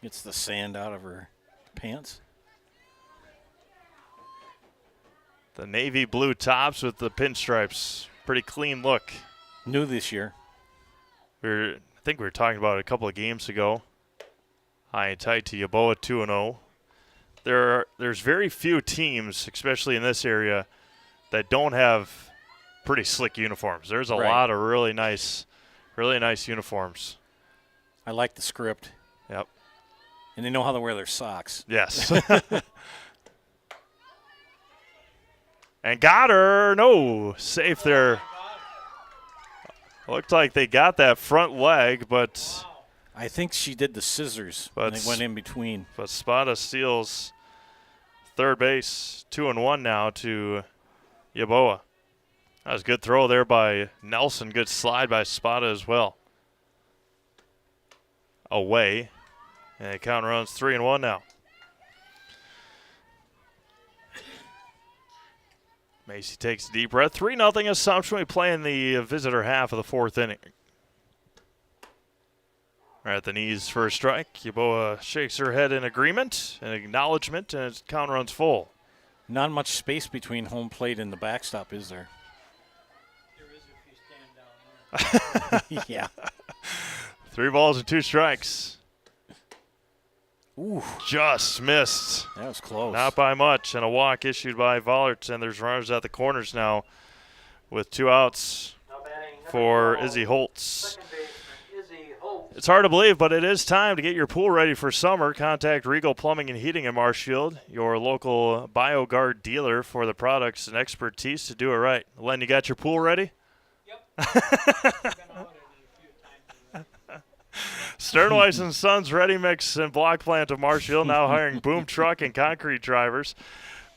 Gets the sand out of her pants. The navy blue tops with the pinstripes. Pretty clean look. New this year. I think we were talking about it a couple of games ago. High and tight to Yaboa, 2-0. There's very few teams, especially in this area, that don't have pretty slick uniforms. There's a lot of really nice uniforms. I like the script. Yep. And they know how to wear their socks. Yes. And got her. No, safe there. Looked like they got that front leg, but I think she did the scissors, but they went in between. But Spada steals third base, 2-1 now to Yaboa. That was a good throw there by Nelson. Good slide by Spada as well. Away, and the count runs 3-1 now. Macy takes a deep breath. 3-0 Assumption. We play in the visitor half of the fourth inning. Right at the knees for a strike. Yaboa shakes her head in agreement and acknowledgement, and its count runs full. Not much space between home plate and the backstop, is there? There is if you stand down there. Yeah. 3 balls and 2 strikes. Ooh. Just missed. That was close. Not by much, and a walk issued by Vollert, and there's runners at the corners now with 2 outs for Izzy Holtz. It's hard to believe, but it is time to get your pool ready for summer. Contact Regal Plumbing and Heating in Marshfield, your local BioGuard dealer for the products and expertise to do it right. Len, you got your pool ready? Yep. Sternweiss & Sons Ready Mix and Block Plant of Marshfield now hiring boom truck and concrete drivers.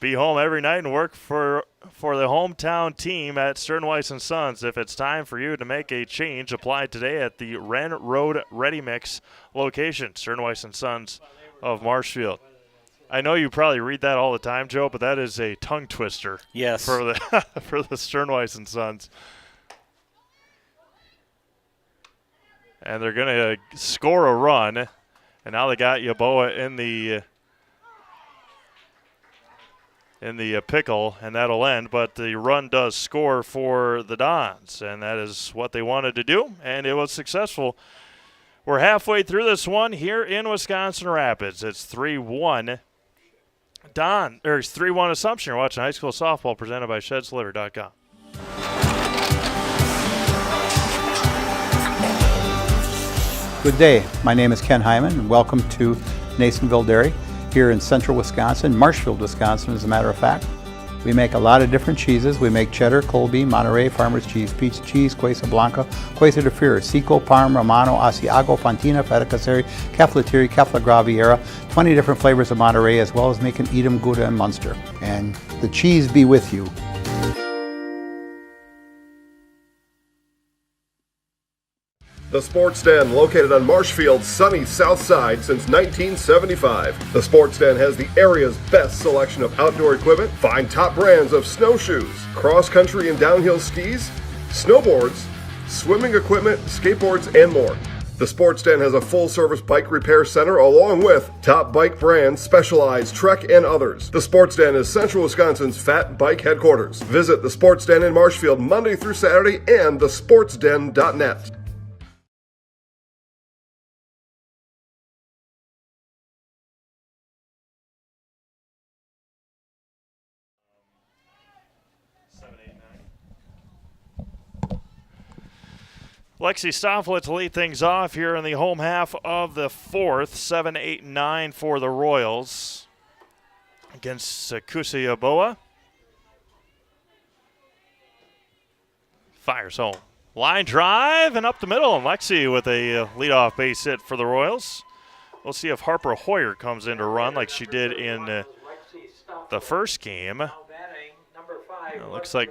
Be home every night and work for the hometown team at Sternweiss & Sons. If it's time for you to make a change, apply today at the Wren Road Ready Mix location, Sternweiss & Sons of Marshfield. I know you probably read that all the time, Joe, but that is a tongue twister. Yes. For the for the Sternweiss & Sons. And they're going to score a run, and now they got Yaboa in the pickle, and that'll end. But the run does score for the Dons, and that is what they wanted to do, and it was successful. We're halfway through this one here in Wisconsin Rapids. It's 3-1 it's 3-1 Assumption. You're watching high school softball presented by ShedsLitter.com. Good day. My name is Ken Hyman, and welcome to Nasonville Dairy here in central Wisconsin, Marshfield, Wisconsin, as a matter of fact. We make a lot of different cheeses. We make cheddar, Colby, Monterey, Farmer's Cheese, Pizza Cheese, Quesa Blanca, Quesa de Fear, Seco, Parm, Romano, Asiago, Fontina, Feta Caseri, Caflateri, Cafla Graviera, 20 different flavors of Monterey, as well as making Edam, Gouda, and Munster. And the cheese be with you. The Sports Den, located on Marshfield's sunny south side since 1975. The Sports Den has the area's best selection of outdoor equipment. Find top brands of snowshoes, cross-country and downhill skis, snowboards, swimming equipment, skateboards, and more. The Sports Den has a full-service bike repair center along with top bike brands, Specialized, Trek, and others. The Sports Den is Central Wisconsin's Fat Bike headquarters. Visit the Sports Den in Marshfield Monday through Saturday and thesportsden.net. Lexi Stofflet to lead things off here in the home half of the fourth. 7-8-9 for the Royals against Kusiaboa. Fires home. Line drive and up the middle, and Lexi with a leadoff base hit for the Royals. We'll see if Harper Hoyer comes in to run like she did in the first game. It looks like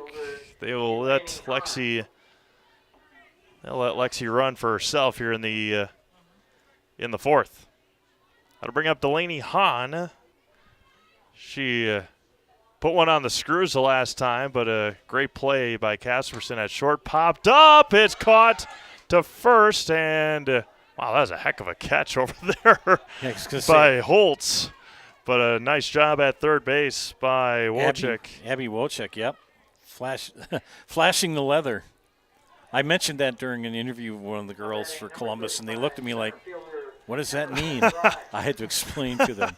they will let Lexi... They'll let Lexi run for herself here in the fourth. That'll bring up Delaney Hahn. She put one on the screws the last time, but a great play by Casperson at short. Popped up. It's caught to first, and wow, that was a heck of a catch over there by Holtz. But a nice job at third base by Wojcik. Abby Wojcik, yep. Flashing the leather. I mentioned that during an interview with one of the girls for Columbus, and they looked at me like, what does that mean? I had to explain to them.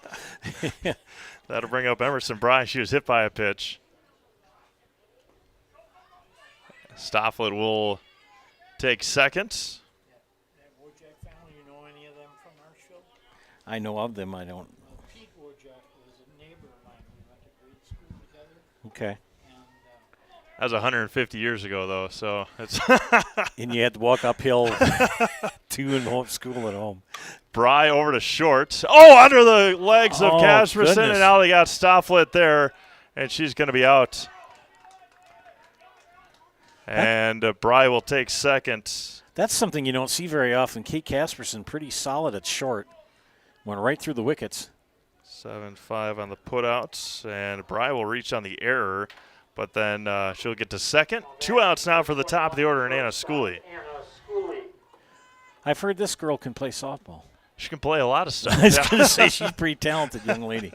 That'll bring up Emerson Bry. She was hit by a pitch. Stofflet will take second. I know of them. I don't. Pete Wojcik was a neighbor of mine. We went to grade school together. Okay. That was 150 years ago, though, so it's and you had to walk uphill to and home school at home. Bry over to short. Oh, under the legs of Casperson, goodness. and now they got Stofflet there, and she's going to be out. And Bry will take second. That's something you don't see very often. Kate Casperson, pretty solid at short. Went right through the wickets. 7-5 on the putouts, and Bry will reach on the error. But then she'll get to second. 2 outs now for the top of the order in Anna Schooley. I've heard this girl can play softball. She can play a lot of stuff. I was going to say she's a pretty talented young lady.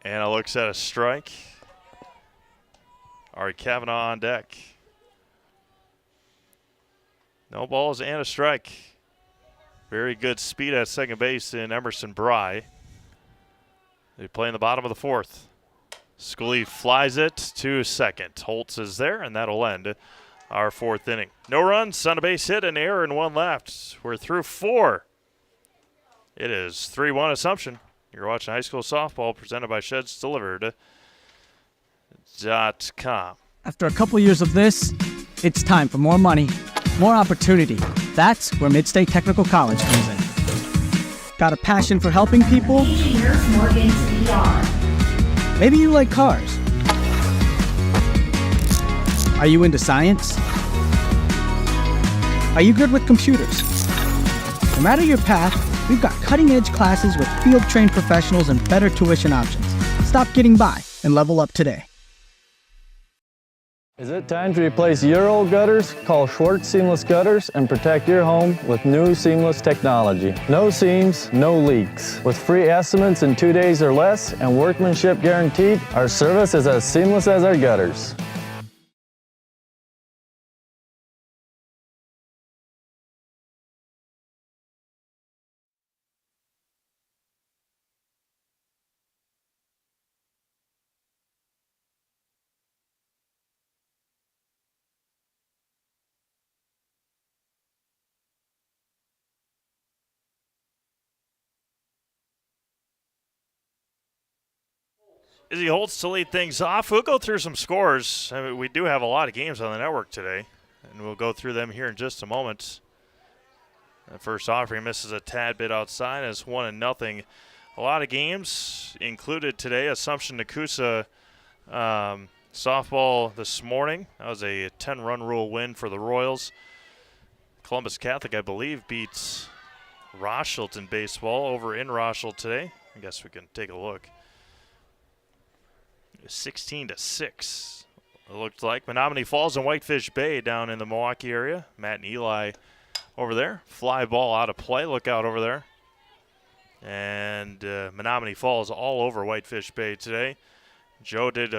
Anna looks at a strike. Ari Kavanaugh on deck. No balls and a strike. Very good speed at second base in Emerson Bry. They play in the bottom of the fourth. Schooley flies it to second. Holtz is there, and that'll end our fourth inning. No runs, on a base hit, an error, and one left. We're through 4. It is 3-1 Assumption. You're watching high school softball presented by ShedsDelivered.com. After a couple years of this, it's time for more money, more opportunity. That's where Midstate Technical College comes in. Got a passion for helping people? Maybe you like cars. Are you into science? Are you good with computers? No matter your path, we've got cutting-edge classes with field-trained professionals and better tuition options. Stop getting by and level up today. Is it time to replace your old gutters? Call Schwartz Seamless Gutters and protect your home with new seamless technology. No seams, no leaks. With free estimates in 2 days or less and workmanship guaranteed, our service is as seamless as our gutters. Izzy Holtz to lead things off. We'll go through some scores. I mean, we do have a lot of games on the network today, and we'll go through them here in just a moment. The first offering misses a tad bit outside. It's 1-0. A lot of games included today. Assumption Nakusa Softball this morning. That was a 10-run rule win for the Royals. Columbus Catholic, I believe, beats Rochelt in baseball over in Rochelt today. I guess we can take a look. 16-6. It looked like Menominee Falls and Whitefish Bay down in the Milwaukee area. Matt and Eli over there. Fly ball out of play. Look out over there. And Menominee Falls all over Whitefish Bay today. Joe did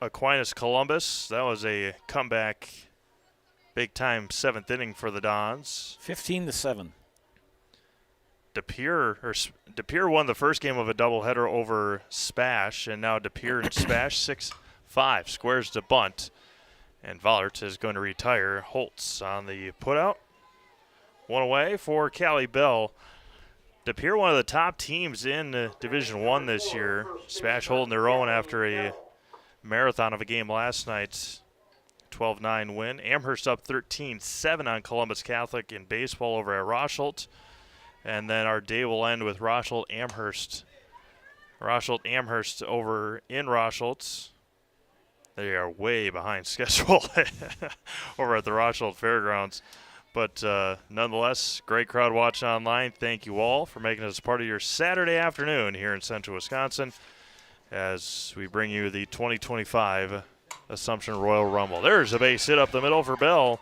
Aquinas Columbus. That was a comeback, big-time 7th inning for the Dons. 15-7. De Pere won the first game of a doubleheader over Spash, and now De Pere and Spash 6-5 squares to bunt, and Vollert is going to retire. Holtz on the putout. One away for Callie Bell. De Pere, one of the top teams in Division I this year. Spash holding their own after a marathon of a game last night. 12-9 win. Amherst up 13-7 on Columbus Catholic in baseball over at Rochelt. And then our day will end with Rochelt Amherst. Rochelt Amherst over in Rochelt. They are way behind schedule over at the Rochelt Fairgrounds. But nonetheless, great crowd watching online. Thank you all for making us part of your Saturday afternoon here in Central Wisconsin as we bring you the 2025 Assumption Royal Rumble. There's a base hit up the middle for Bell.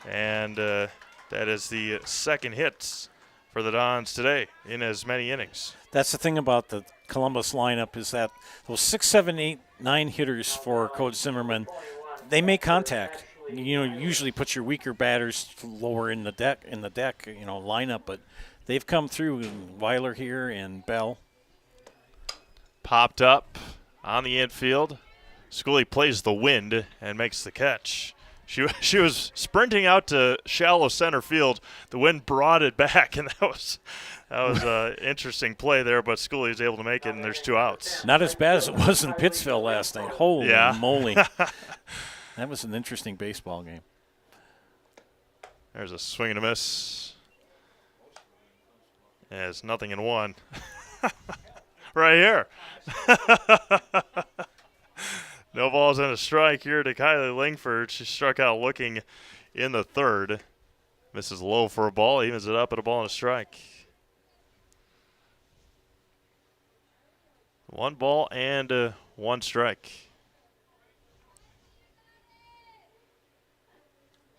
And that is the second hit for the Dons today in as many innings. That's the thing about the Columbus lineup is that those 6, 7, 8, 9 hitters for Coach Zimmerman, they make contact. You usually put your weaker batters lower in the deck lineup, but they've come through. Weiler here and Bell. Popped up on the infield. Schooley plays the wind and makes the catch. She was sprinting out to shallow center field. The wind brought it back, and that was an interesting play there. But Schooley is able to make it, and there's 2 outs. Not as bad as it was in Pittsville last night. Holy moly! That was an interesting baseball game. There's a swing and a miss. Yeah, it's 0-1. Right here. No balls and a strike here to Kylie Lingford. She struck out looking in the third. Misses low for a ball. Evens it up at a ball and a strike. 1 ball and 1 strike.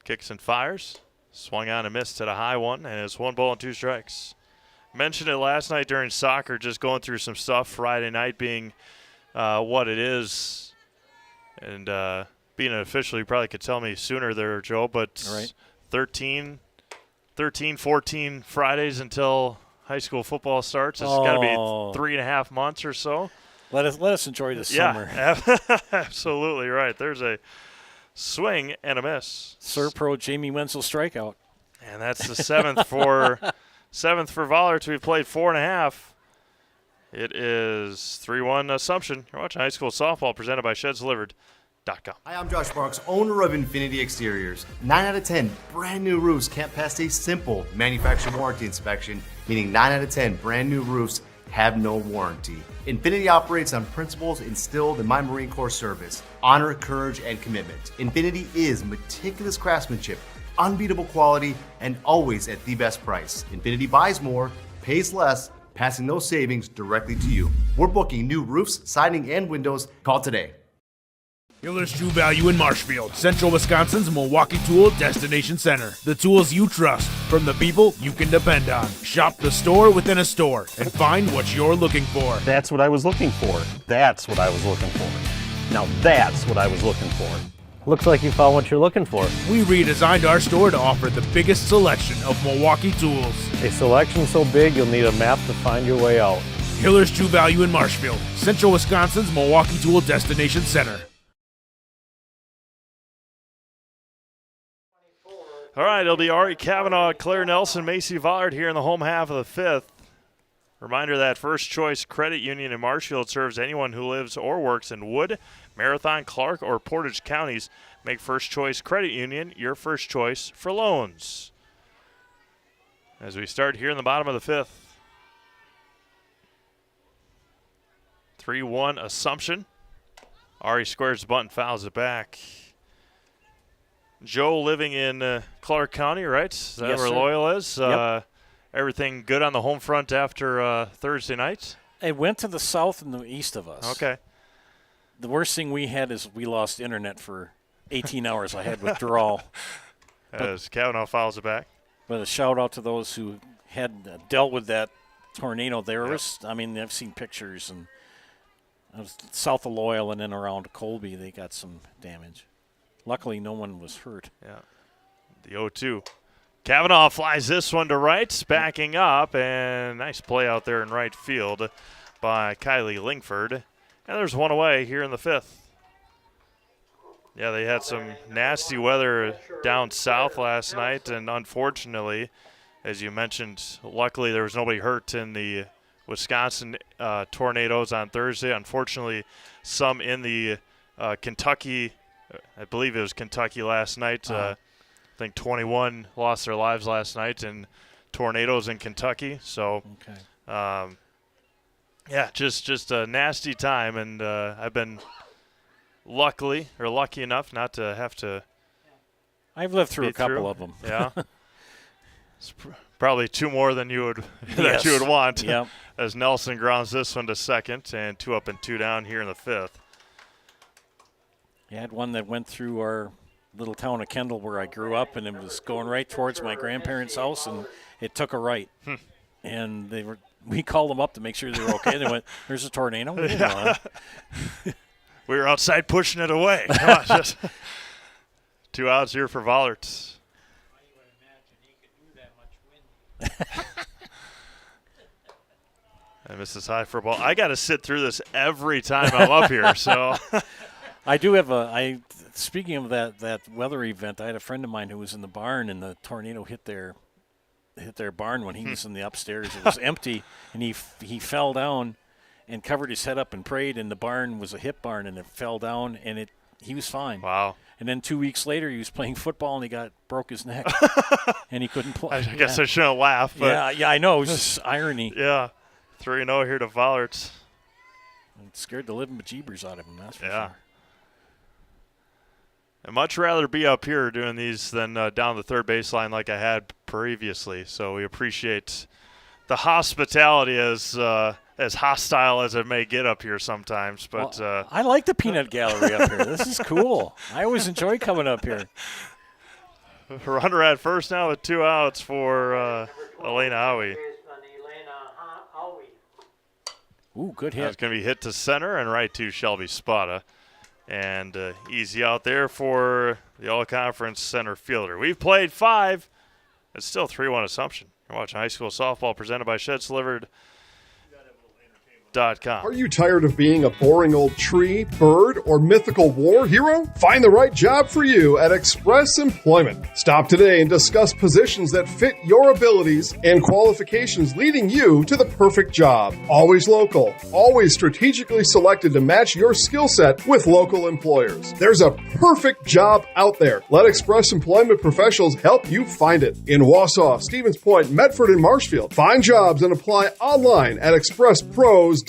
Kicks and fires. Swung on and missed at a high one, and it's 1 ball and 2 strikes. Mentioned it last night during soccer, just going through some stuff. Friday night being what it is. And being an official, you probably could tell me sooner there, Joe, but right. 13, 14 Fridays until high school football starts. It's got to be 3.5 months or so. Let us enjoy the summer. Absolutely right. There's a swing and a miss. Serpro Jamie Wenzel strikeout. And that's the 7th for Vollert. We've played 4.5. It is 3-1 Assumption. You're watching high school softball presented by ShedsDelivered.com. Hi, I'm Josh Marks, owner of Infinity Exteriors. 9 out of 10 brand new roofs can't pass a simple manufacturer warranty inspection, meaning 9 out of 10 brand new roofs have no warranty. Infinity operates on principles instilled in my Marine Corps service: honor, courage, and commitment. Infinity is meticulous craftsmanship, unbeatable quality, and always at the best price. Infinity buys more, pays less, passing those savings directly to you. We're booking new roofs, siding, and windows. Call today. Hiller's True Value in Marshfield, Central Wisconsin's Milwaukee Tool Destination Center. The tools you trust from the people you can depend on. Shop the store within a store and find what you're looking for. That's what I was looking for. That's what I was looking for. Now that's what I was looking for. Looks like you found what you're looking for. We redesigned our store to offer the biggest selection of Milwaukee tools. A selection so big you'll need a map to find your way out. Hiller's True Value in Marshfield, Central Wisconsin's Milwaukee Tool Destination Center. All right, it'll be Ari Kavanaugh, Claire Nelson, Macy Vollard here in the home half of the 5th. Reminder that First Choice Credit Union in Marshfield serves anyone who lives or works in Wood, Marathon, Clark, or Portage counties. Make First Choice Credit Union your first choice for loans. As we start here in the bottom of the 5th. 3-1 Assumption. Ari squares the bunt and fouls it back. Joe living in Clark County, right? Is that Yes, where sir. Loyal is? Yep. Everything good on the home front after Thursday night? It went to the south and the east of us. Okay. The worst thing we had is we lost internet for 18 hours. I had withdrawal. As Kavanaugh fouls it back. But a shout out to those who had dealt with that tornado. There was, I mean, I've seen pictures, and south of Loyal and then around Colby, they got some damage. Luckily, no one was hurt. Yeah. The 0-2. Kavanaugh flies this one to right, backing up, and nice play out there in right field by Kylie Lingford. And there's one away here in the fifth. Yeah, they had some nasty weather down south last night, and unfortunately, as you mentioned, luckily there was nobody hurt in the Wisconsin tornadoes on Thursday. Unfortunately, some in the Kentucky, I believe it was Kentucky last night. I think 21 lost their lives last night in tornadoes in Kentucky. So, yeah, just a nasty time, and I've been lucky enough not to have to. I've lived through a couple of them. Yeah, it's probably two more than you would Yes. you would want. Yep. As Nelson grounds this one to second, and 2 up and 2 down here in the fifth. You had one that went through our little town of Kendall where I grew up, and it was going right towards my grandparents' house, and it took a right. And we called them up to make sure they were okay. They went, "There's a tornado." We didn't know that. We were outside pushing it away. Come on, just 2 outs here for Vollert. I miss this high for a ball. I got to sit through this every time I'm up here. So I do have speaking of that weather event, I had a friend of mine who was in the barn, and the tornado hit their barn when he was in the upstairs. It was empty, and he fell down and covered his head up and prayed, and the barn was a hip barn, and it fell down, and he was fine. Wow. And then 2 weeks later, he was playing football, and he broke his neck, and he couldn't play. I guess I shouldn't laugh. But yeah, I know. It was just irony. Yeah. 3-0 here to Vollert. It scared the living bejeebers out of him, that's for Yeah. sure. I'd much rather be up here doing these than down the third baseline like I had previously. So we appreciate the hospitality, as hostile as it may get up here sometimes. But well, I like the peanut gallery up here. This is cool. I always enjoy coming up here. Runner at first now with 2 outs for Elena Howie. Ooh, good hit. That's going to be hit to center and right to Shelby Spada. And easy out there for the all-conference center fielder. We've played 5. It's still 3-1 Assumption. You're watching high school softball presented by ShedsDelivered.com. Are you tired of being a boring old tree, bird, or mythical war hero? Find the right job for you at Express Employment. Stop today and discuss positions that fit your abilities and qualifications, leading you to the perfect job. Always local, always strategically selected to match your skill set with local employers. There's a perfect job out there. Let Express Employment professionals help you find it. In Wausau, Stevens Point, Medford, and Marshfield. Find jobs and apply online at expresspros.com. At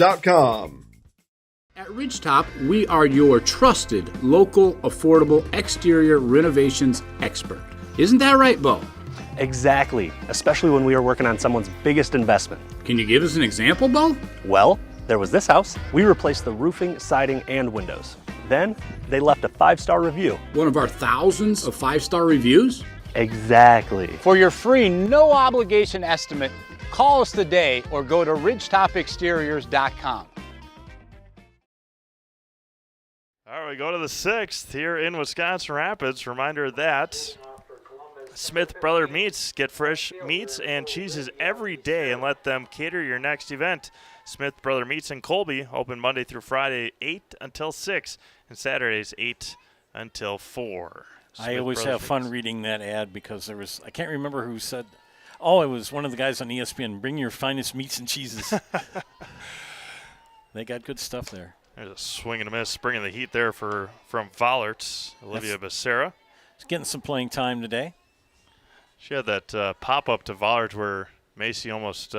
Ridgetop, we are your trusted, local, affordable exterior renovations expert. Isn't that right, Bo? Exactly, especially when we are working on someone's biggest investment. Can you give us an example, Bo? Well, there was this house. We replaced the roofing, siding, and windows. Then, they left a 5-star review. One of our thousands of 5-star reviews? Exactly. For your free, no-obligation estimate, call us today or go to ridgetopexteriors.com. All right, we go to the 6th here in Wisconsin Rapids. Reminder that Smith Brother Meats. Get fresh meats and cheeses every day and let them cater your next event. Smith Brother Meats in Colby, open Monday through Friday, 8 until 6, and Saturdays, 8 until 4. I always have fun reading that ad because there was, I can't remember who said, it was one of the guys on ESPN, bring your finest meats and cheeses. They got good stuff there. There's a swing and a miss, bringing the heat there from Vollert, Olivia Becerra. She's getting some playing time today. She had that pop-up to Vollert where Macy almost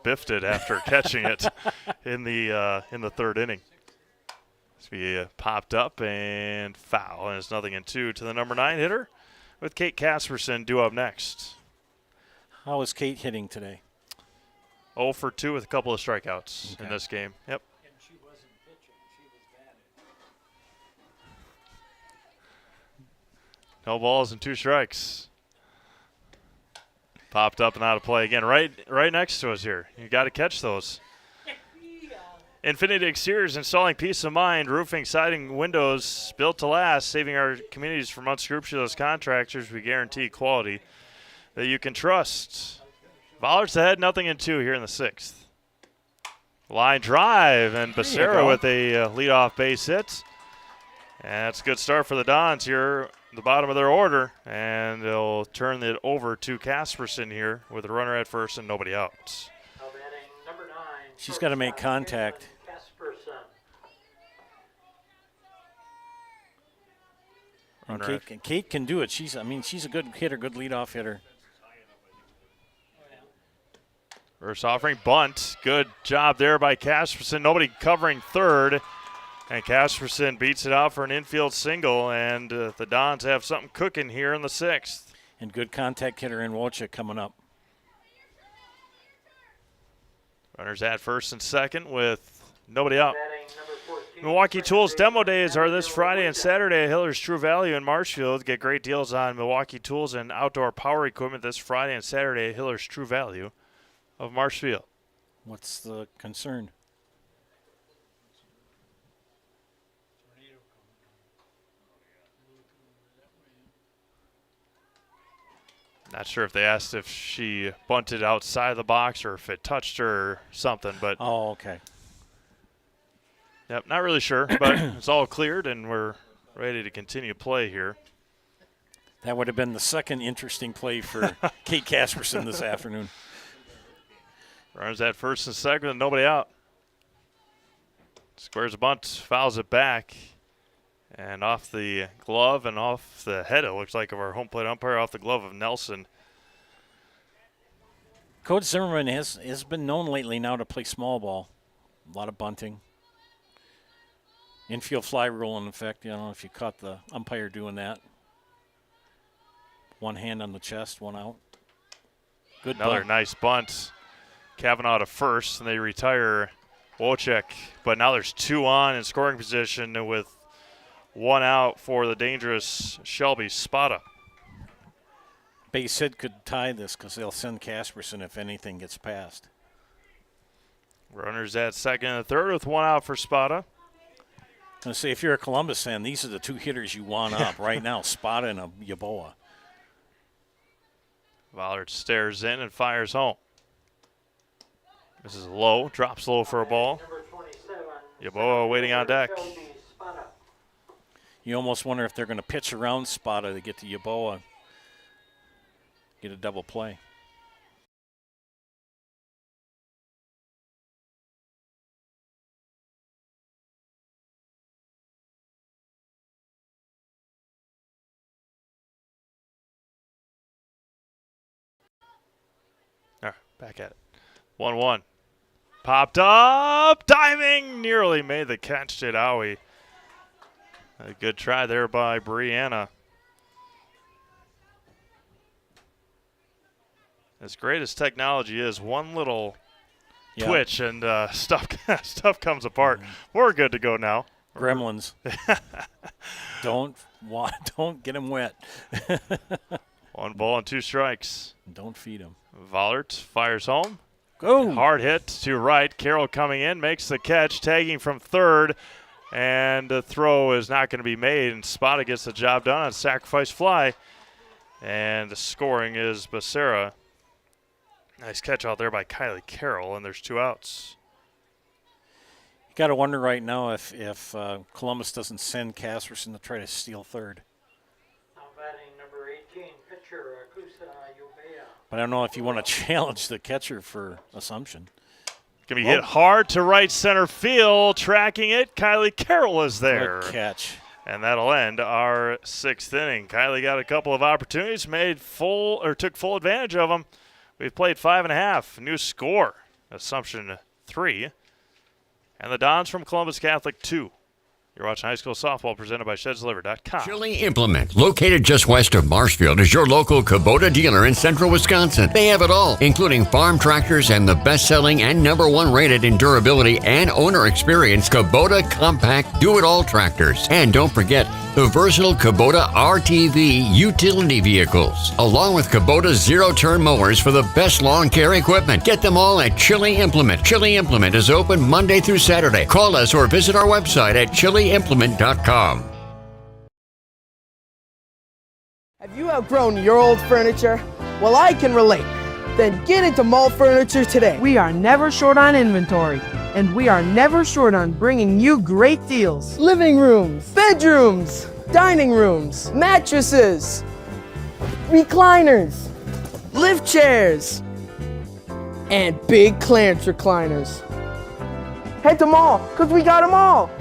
biffed it after catching it in the third inning. He popped up and foul, and it's 0-2 to the number 9 hitter, with Kate Casperson due up next. How is Kate hitting today? 0 for 2 with a couple of strikeouts in this game. Yep. And she wasn't pitching, she was batting. No balls and 2 strikes. Popped up and out of play again. Right next to us here. You got to catch those. Infinity Exteriors, installing peace of mind, roofing, siding, windows, built to last, saving our communities from unscrupulous contractors. We guarantee quality that you can trust. Bollards ahead, 0-2 here in the 6th. Line drive, and Becerra with a leadoff base hit. And that's a good start for the Dons here, the bottom of their order. And they'll turn it over to Casperson here with a runner at first and nobody out. Now batting number 9. She's got to make contact. And Kate can do it. She's a good hitter, good leadoff hitter. First offering, bunt. Good job there by Casperson. Nobody covering third. And Casperson beats it out for an infield single. And the Dons have something cooking here in the 6th. And good contact hitter in Wojcik coming up. Runners at first and second with nobody out. Milwaukee Tools demo days are this Friday and Saturday at Hiller's True Value in Marshfield. Get great deals on Milwaukee Tools and outdoor power equipment this Friday and Saturday at Hiller's True Value of Marshfield. What's the concern? Not sure if they asked if she bunted outside the box or if it touched her or something, but oh, okay. Yep, not really sure, but it's all cleared and we're ready to continue play here. That would have been the second interesting play for Kate Casperson this afternoon. Runners at first and second and nobody out. Squares a bunt, fouls it back. And off the glove and off the head, it looks like, of our home plate umpire, off the glove of Nelson. Coach Zimmerman has been known lately now to play small ball. A lot of bunting. Infield fly rule in effect. I don't know if you caught the umpire doing that. One hand on the chest, one out. Good Another bunt. nice bunt. Kavanaugh to first, and they retire Wojcik. But now there's 2 on in scoring position with 1 out for the dangerous Shelby Spada. Base hit could tie this because they'll send Casperson if anything gets past. Runners at second and third with 1 out for Spada. I'm going to say, if you're a Columbus fan, these are the 2 hitters you want up right now, Spada and Yaboa. Vollard stares in and fires home. This is low, drops low for a ball. Yaboa waiting on deck. You almost wonder if they're going to pitch around Spada to get to Yaboa, get a double play. All right, back at it. 1-1. Popped up, diving, nearly made the catch, did Owie. A good try there by Brianna. As great as technology is, one little twitch and stuff comes apart. We're good to go now. Gremlins. Don't get them wet. 1 ball and 2 strikes. Don't feed them. Vollert fires home. Go. Hard hit to right. Carroll coming in, makes the catch, tagging from third. And the throw is not going to be made, and Spada gets the job done on sacrifice fly. And the scoring is Becerra. Nice catch out there by Kylie Carroll, and there's 2 outs. You got to wonder right now if Columbus doesn't send Casperson to try to steal third. Now batting number 18, pitcher Akusa Yobea. But I don't know if you want to challenge the catcher for assumption. Going to be hit hard to right center field. Tracking it, Kylie Carroll is there. Good catch. And that'll end our 6th inning. Kylie got a couple of opportunities, took full advantage of them. We've played 5.5. New score, Assumption 3. And the Dons from Columbus Catholic 2. You're watching high school softball presented by ShedsDelivered.com. Chili Implement, located just west of Marshfield, is your local Kubota dealer in central Wisconsin. They have it all, including farm tractors and the best-selling and #1 rated in durability and owner experience Kubota compact do-it-all tractors. And don't forget the versatile Kubota RTV utility vehicles, along with Kubota zero-turn mowers for the best lawn care equipment. Get them all at Chili Implement. Chili Implement is open Monday through Saturday. Call us or visit our website at chiliimplement.com. Have you outgrown your old furniture? Well, I can relate. Then get into Mall Furniture today. We are never short on inventory, and we are never short on bringing you great deals. Living rooms, bedrooms, dining rooms, mattresses, recliners, lift chairs, and big clearance recliners. Head to Mall, because we got them all.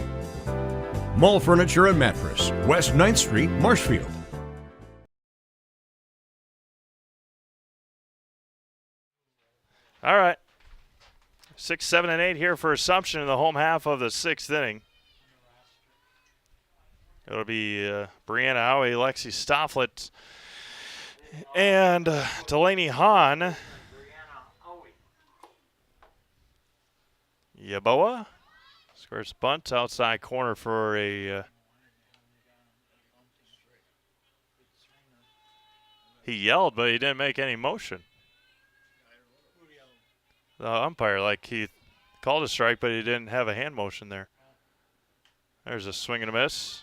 Mall Furniture and Mattress, West 9th Street, Marshfield. All right. 6, 7, and 8 here for Assumption in the home half of the 6th inning. It'll be Brianna Howe, Lexi Stofflet, and Delaney Hahn. Yaboa squares bunt outside corner for a. He yelled, but he didn't make any motion. The umpire, like he called a strike, but he didn't have a hand motion there. There's a swing and a miss.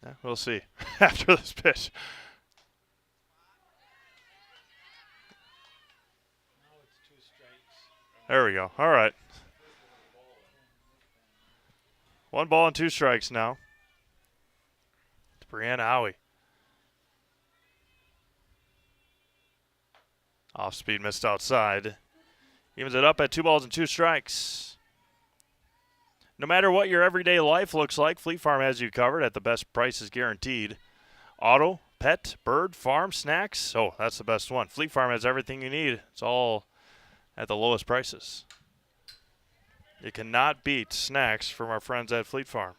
Yeah, we'll see after this pitch. There we go. All right. 1 ball and 2 strikes now. It's Brianna Howie. Off speed missed outside. Evens it up at 2 balls and 2 strikes. No matter what your everyday life looks like, Fleet Farm has you covered at the best prices guaranteed. Auto, pet, bird, farm, snacks. Oh, that's the best one. Fleet Farm has everything you need. It's all at the lowest prices. You cannot beat snacks from our friends at Fleet Farm.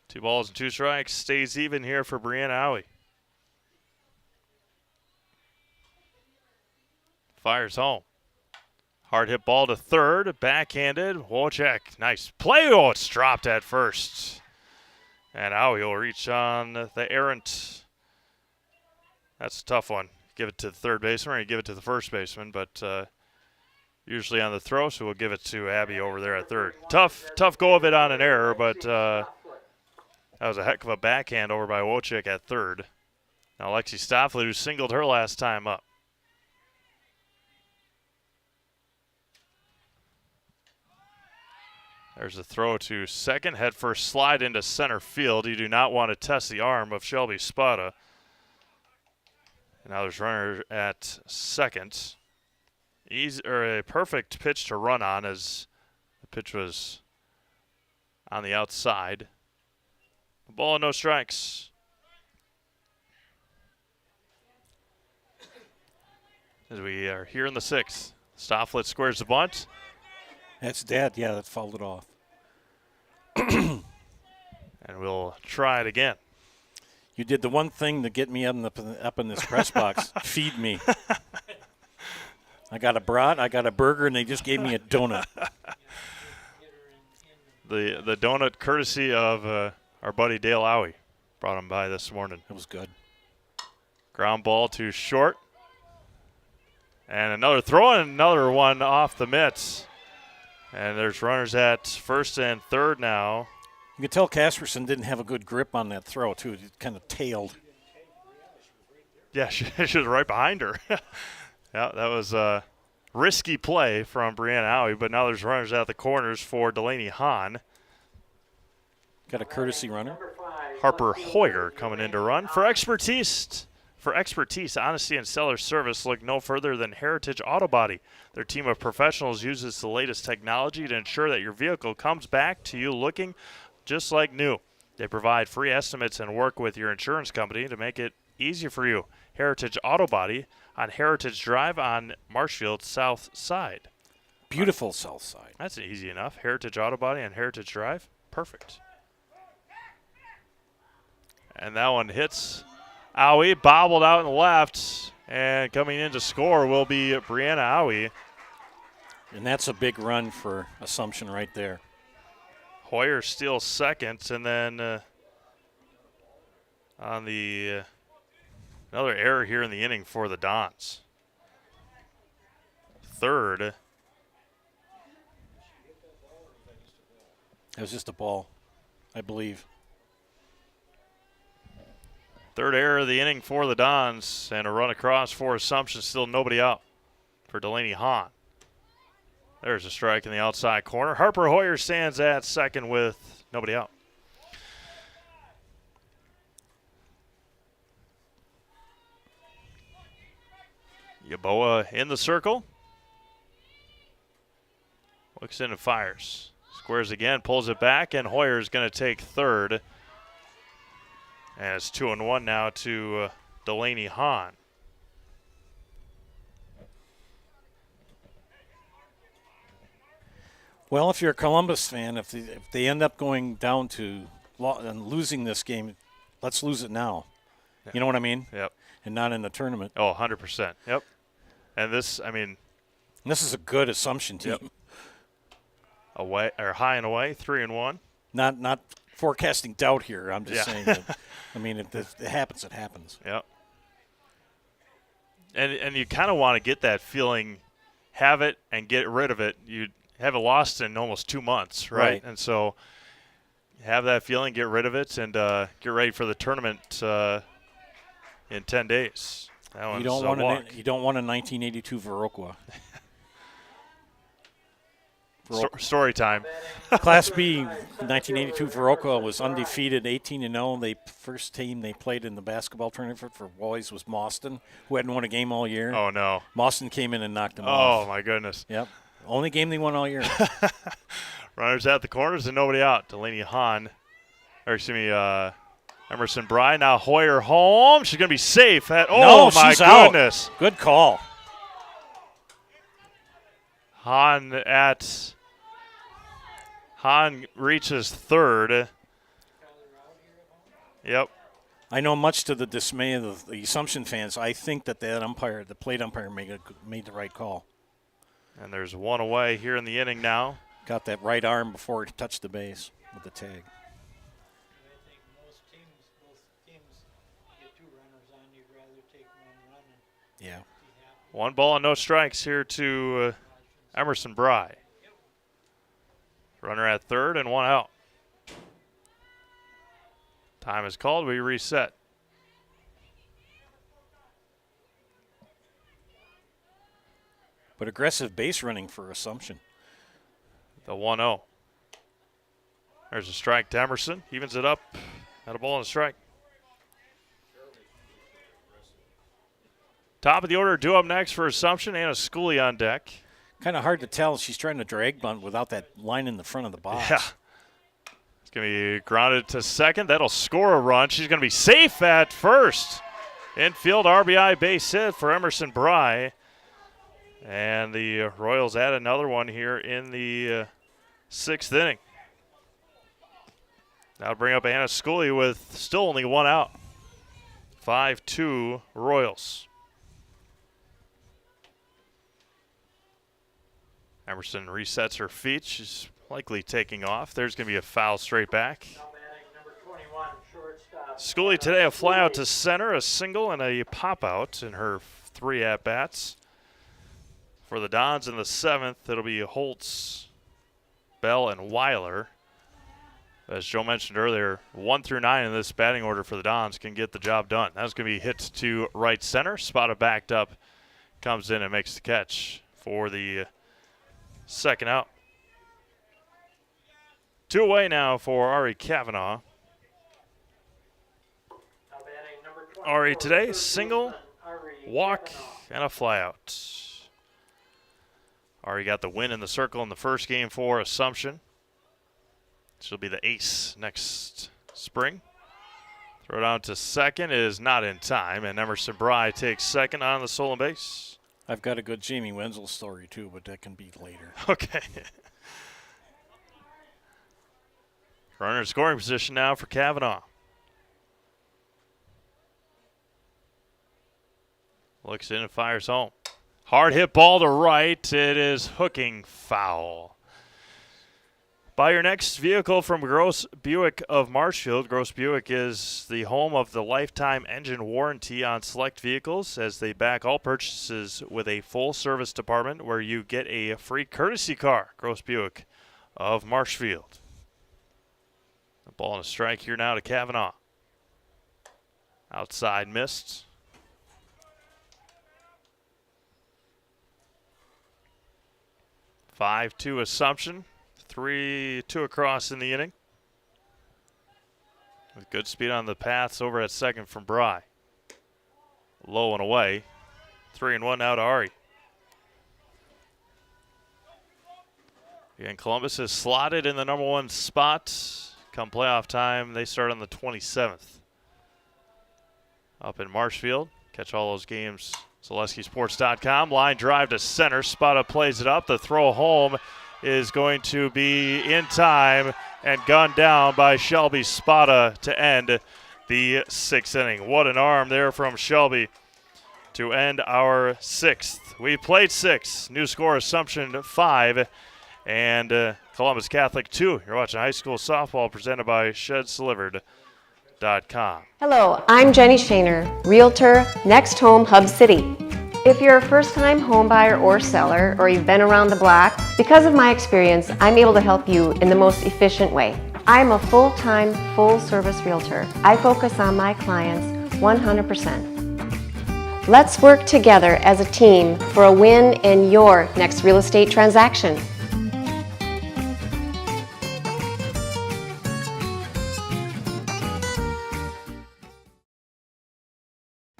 Two balls and 2 strikes. Stays even here for Brianna Howie. Fires home. Hard hit ball to third. Backhanded. Wojciech. Nice play. Oh, it's dropped at first. And Howie will reach on the errant. That's a tough one. Give it to the third baseman or you give it to the first baseman, but usually on the throw, so we'll give it to Abby over there at third. Tough go of it on an error, but that was a heck of a backhand over by Wojciech at third. Now Lexi Stofflet, who singled her last time up. There's a throw to second. Head first slide into center field. You do not want to test the arm of Shelby Spada. And now there's runner at second. Easy, or a perfect pitch to run on as the pitch was on the outside. A ball and no strikes. As we are here in the 6th. Stofflet squares the bunt. That's dead. Yeah, that fouled it off. And we'll try it again. You did the one thing to get me up in this press box. Feed me. I got a brat, I got a burger, and they just gave me a donut. The donut courtesy of our buddy Dale Owie. Brought him by this morning. It was good. Ground ball to short. And another throw and another one off the mitts. And there's runners at first and third now. You could tell Casperson didn't have a good grip on that throw, too. It kind of tailed. Yeah, she was right behind her. Yeah, that was a risky play from Brianna Howie, but now there's runners at the corners for Delaney Hahn. Got a courtesy runner. Harper Hoyer coming in to run. For Expertise, For expertise, honesty, and seller service, look no further than Heritage Auto Body. Their team of professionals uses the latest technology to ensure that your vehicle comes back to you looking just like new. They provide free estimates and work with your insurance company to make it easy for you. Heritage Auto Body on Heritage Drive on Marshfield's south side. Beautiful south side. That's easy enough. Heritage Auto Body on Heritage Drive. Perfect. And that one hits Owie, bobbled out in the left, and coming in to score will be Brianna Owie. And that's a big run for Assumption right there. Hoyer steals second, and then on the another error here in the inning for the Dons. Third. It was just a ball, I believe. Third error of the inning for the Dons, and a run across for Assumption. Still nobody out for Delaney Hahn. There's a strike in the outside corner. Harper Hoyer stands at second with nobody out. Yaboa in the circle. Looks in and fires. Squares again, pulls it back, and Hoyer's going to take third. And it's 2-1 now to Delaney Hahn. Well, if you're a Columbus fan, if they end up going down to and losing this game, let's lose it now. Yeah. You know what I mean? Yep. And not in the tournament. Oh, 100%. Yep. And this, I mean. This is a good Assumption team. Yep. Away or high and away, 3-1. Not forecasting doubt here. I'm just saying that. I mean, if it happens, it happens. Yep. And you kind of want to get that feeling, have it and get rid of it. You haven't lost in almost 2 months, right? And so have that feeling, get rid of it, and get ready for the tournament in 10 days. That You don't want a 1982 Viroqua. Story time. Class B, 1982 Viroqua was undefeated, 18-0. The first team they played in the basketball tournament for boys was Mauston, who hadn't won a game all year. Oh, no. Mauston came in and knocked them off. Oh, my goodness. Yep. Only game they won all year. Runners at the corners and nobody out. Delaney Hahn, or excuse me, Emerson Bry. Now Hoyer home. She's going to be safe. Oh, my goodness. Out. Good call. Hahn reaches third. Yep. I know, much to the dismay of the Assumption fans, I think that the plate umpire made the right call. And there's one away here in the inning now. Got that right arm before it touched the base with the tag. I think most teams get 2 runners on. You'd rather take 1 run. Yeah. 1 ball and no strikes here to Emerson Bry. Runner at third and 1 out. Time is called. We reset. But aggressive base running for Assumption. The 1-0. There's a strike to Emerson. Evens it up. Had a ball and a strike. Top of the order, due up next for Assumption. Anna Schooley on deck. Kind of hard to tell. She's trying to drag bunt without that line in the front of the box. Yeah. It's going to be grounded to second. That'll score a run. She's going to be safe at first. Infield RBI base hit for Emerson Bry. And the Royals add another one here in the 6th inning. Now bring up Anna Schooley with still only 1 out. 5-2 Royals. Emerson resets her feet. She's likely taking off. There's going to be a foul straight back. Schooley today a fly out to center, a single, and a pop out in her 3 at-bats. For the Dons in the 7th, it'll be Holtz, Bell, and Weiler. As Joe mentioned earlier, 1 through 9 in this batting order for the Dons can get the job done. That's going to be hit to right center. Spotted backed up, comes in and makes the catch for the 2nd out. 2 away now for Ari Kavanaugh. Ari today, single, walk, and a flyout. Ari got the win in the circle in the first game for Assumption. She'll be the ace next spring. Throw down to second is not in time, and Emerson Bry takes second on the stolen base. I've got a good Jamie Wenzel story too, but that can be later. Okay. Runner in scoring position now for Kavanaugh. Looks in and fires home. Hard hit ball to right. It is hooking foul. Buy your next vehicle from Gross Buick of Marshfield. Gross Buick is the home of the lifetime engine warranty on select vehicles, as they back all purchases with a full service department where you get a free courtesy car. Gross Buick of Marshfield. A ball and a strike here now to Kavanaugh. Outside missed. 5-2 Assumption. 3-2 across in the inning. With good speed on the paths over at second from Bry. Low and away. 3-1 now to Ari. Again, Columbus is slotted in the number 1 spot. Come playoff time, they start on the 27th. Up in Marshfield. Catch all those games. ZaleskiSports.com. Line drive to center. Spada plays it up. The throw home is going to be in time and gunned down by Shelby Spada to end the 6th inning. What an arm there from Shelby to end our 6th. We played 6. New score Assumption 5 and Columbus Catholic 2. You're watching high school softball presented by ShedsDelivered.com. Hello, I'm Jenny Shaner, Realtor, Next Home Hub City. If you're a first-time home buyer or seller, or you've been around the block, because of my experience, I'm able to help you in the most efficient way. I'm a full-time, full-service realtor. I focus on my clients 100%. Let's work together as a team for a win in your next real estate transaction.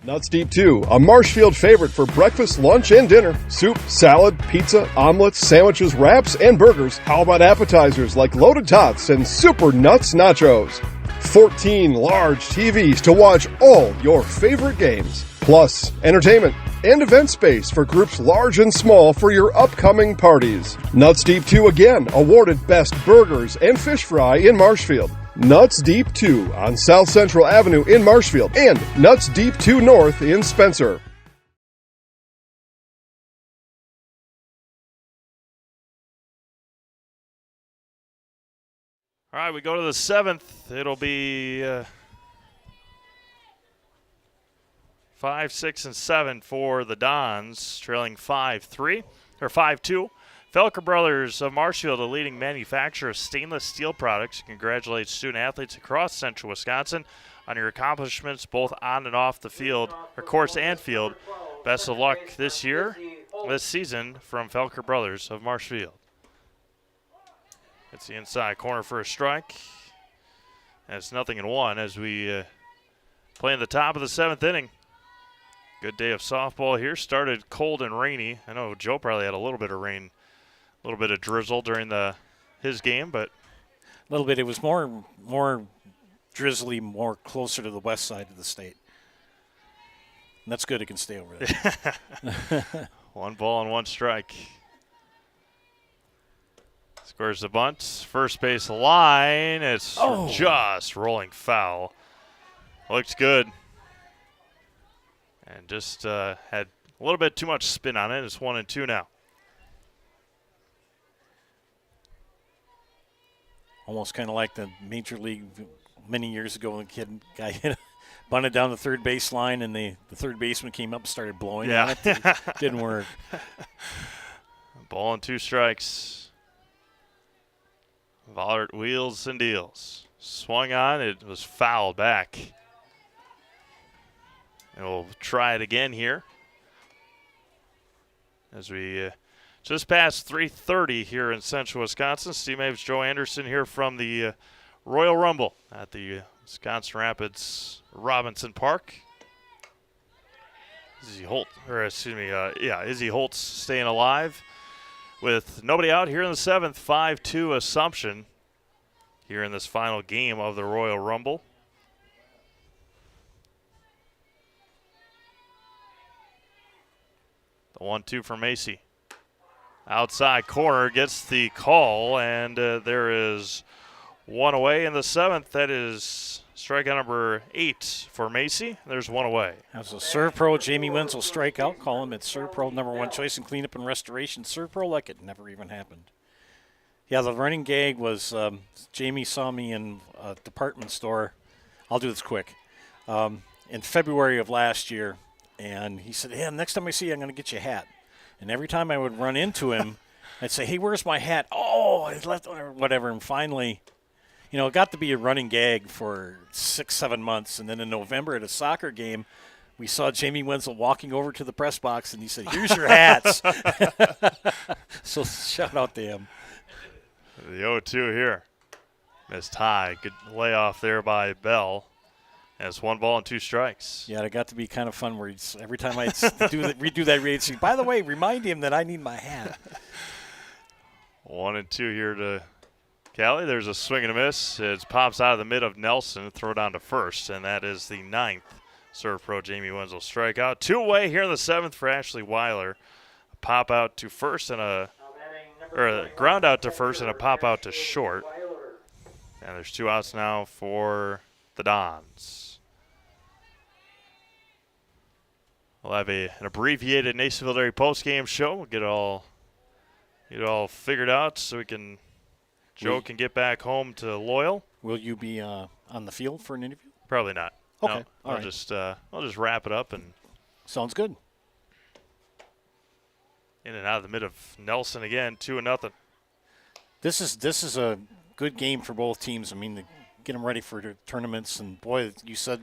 Nuts Deep 2, a Marshfield favorite for breakfast, lunch, and dinner. Soup, salad, pizza, omelets, sandwiches, wraps, and burgers. How about appetizers like loaded tots and super nuts nachos? 14 large TVs to watch all your favorite games. Plus, entertainment and event space for groups large and small for your upcoming parties. Nuts Deep 2 again, awarded Best Burgers and Fish Fry in Marshfield. Nuts Deep 2 on South Central Avenue in Marshfield and Nuts Deep 2 North in Spencer. All right, we go to the 7th. It'll be 5, 6, and 7 for the Dons, trailing 5-3 or 5-2. Felker Brothers of Marshfield, a leading manufacturer of stainless steel products, congratulates student athletes across central Wisconsin on your accomplishments both on and off the field, or course and field. Best of luck this season from Felker Brothers of Marshfield. It's the inside corner for a strike. And it's 0-1 as we play in the top of the 7th inning. Good day of softball here. Started cold and rainy. I know Joe probably had a little bit of rain. A little bit of drizzle during his game, but a little bit. It was more drizzly, more closer to the west side of the state. And that's good. It can stay over there. 1 ball and 1 strike. Squares the bunt. First base line. It's just rolling foul. Looks good. And just had a little bit too much spin on it. It's 1-2 now. Almost kind of like the Major League many years ago when the guy hit bunted down the third base line and the third baseman came up and started blowing on it. Didn't work. Ball and 2 strikes. Vollert wheels and deals. Swung on. It was fouled back. And we'll try it again here. As we just past 3:30 here in central Wisconsin. Steve Maves, Joe Anderson here from the Royal Rumble at the Wisconsin Rapids Robinson Park. Izzy Holtz staying alive with nobody out here in the 7th. 5-2 Assumption here in this final game of the Royal Rumble. The 1-2 for Macy. Outside corner gets the call, and there is one away in the 7th. That is strikeout number 8 for Macy. There's one away. As a Serve Pro, Jamie Wenzel strikeout. Call him at Serve Pro #1 choice in cleanup and restoration. Serve Pro like it never even happened. Yeah, the running gag was Jamie saw me in a department store. I'll do this quick. In February of last year, and he said, "Hey, next time I see you, I'm going to get you a hat." And every time I would run into him, I'd say, "Hey, where's my hat?" "Oh, I left," or whatever. And finally, it got to be a running gag for 6-7 months. And then in November at a soccer game, we saw Jamie Wenzel walking over to the press box, and he said, "Here's your hats." So shout out to him. The 0-2 here. Missed high. Good layoff there by Bell. And it's 1 ball and 2 strikes. Yeah, it got to be kind of fun where every time I redo that read, say, "By the way, remind him that I need my hat." 1-2 here to Callie. There's a swing and a miss. It pops out of the mid of Nelson, throw down to first, and that is the 9th Serve Pro Jamie Wenzel strikeout. 2 away here in the 7th for Ashley Weiler. A pop out to first and a ground out to first and a pop out to short. And there's 2 outs now for the Dons. We'll have an abbreviated Nasonville Dairy postgame show. We'll get it all figured out so Joe can get back home to Loyal. Will you be on the field for an interview? Probably not. Okay. No, All right. I'll just wrap it up and. Sounds good. In and out of the mid of Nelson again, 2-0. This is a good game for both teams. I mean, to get them ready for the tournaments. And boy, you said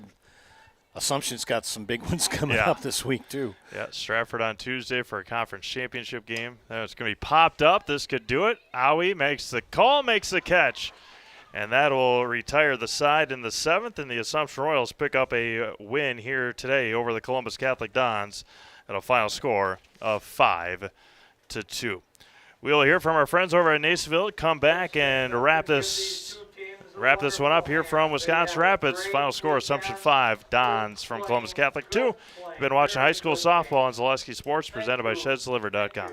Assumption's got some big ones coming up this week too. Yeah, Stratford on Tuesday for a conference championship game. It's going to be popped up. This could do it. Owie makes the call, makes the catch. And that will retire the side in the 7th, and the Assumption Royals pick up a win here today over the Columbus Catholic Dons at a final score of 5-2. We'll hear from our friends over at Nasonville. Come back and wrap this one up here from Wisconsin Rapids. Final score, Assumption 5, Dons from Columbus Catholic 2. You've been watching high school softball on Zaleski Sports, presented by ShedsDelivered.com.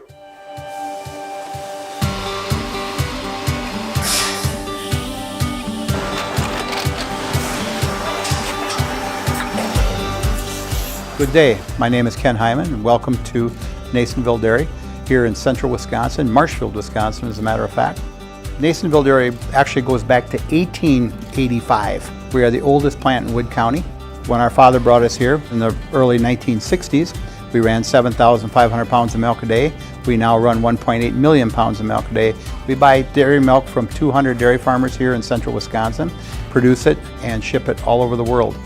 Good day. My name is Ken Hyman, and welcome to Nasonville Dairy here in central Wisconsin, Marshfield, Wisconsin, as a matter of fact. Nasonville Dairy actually goes back to 1885. We are the oldest plant in Wood County. When our father brought us here in the early 1960s, we ran 7,500 pounds of milk a day. We now run 1.8 million pounds of milk a day. We buy dairy milk from 200 dairy farmers here in central Wisconsin, produce it, and ship it all over the world.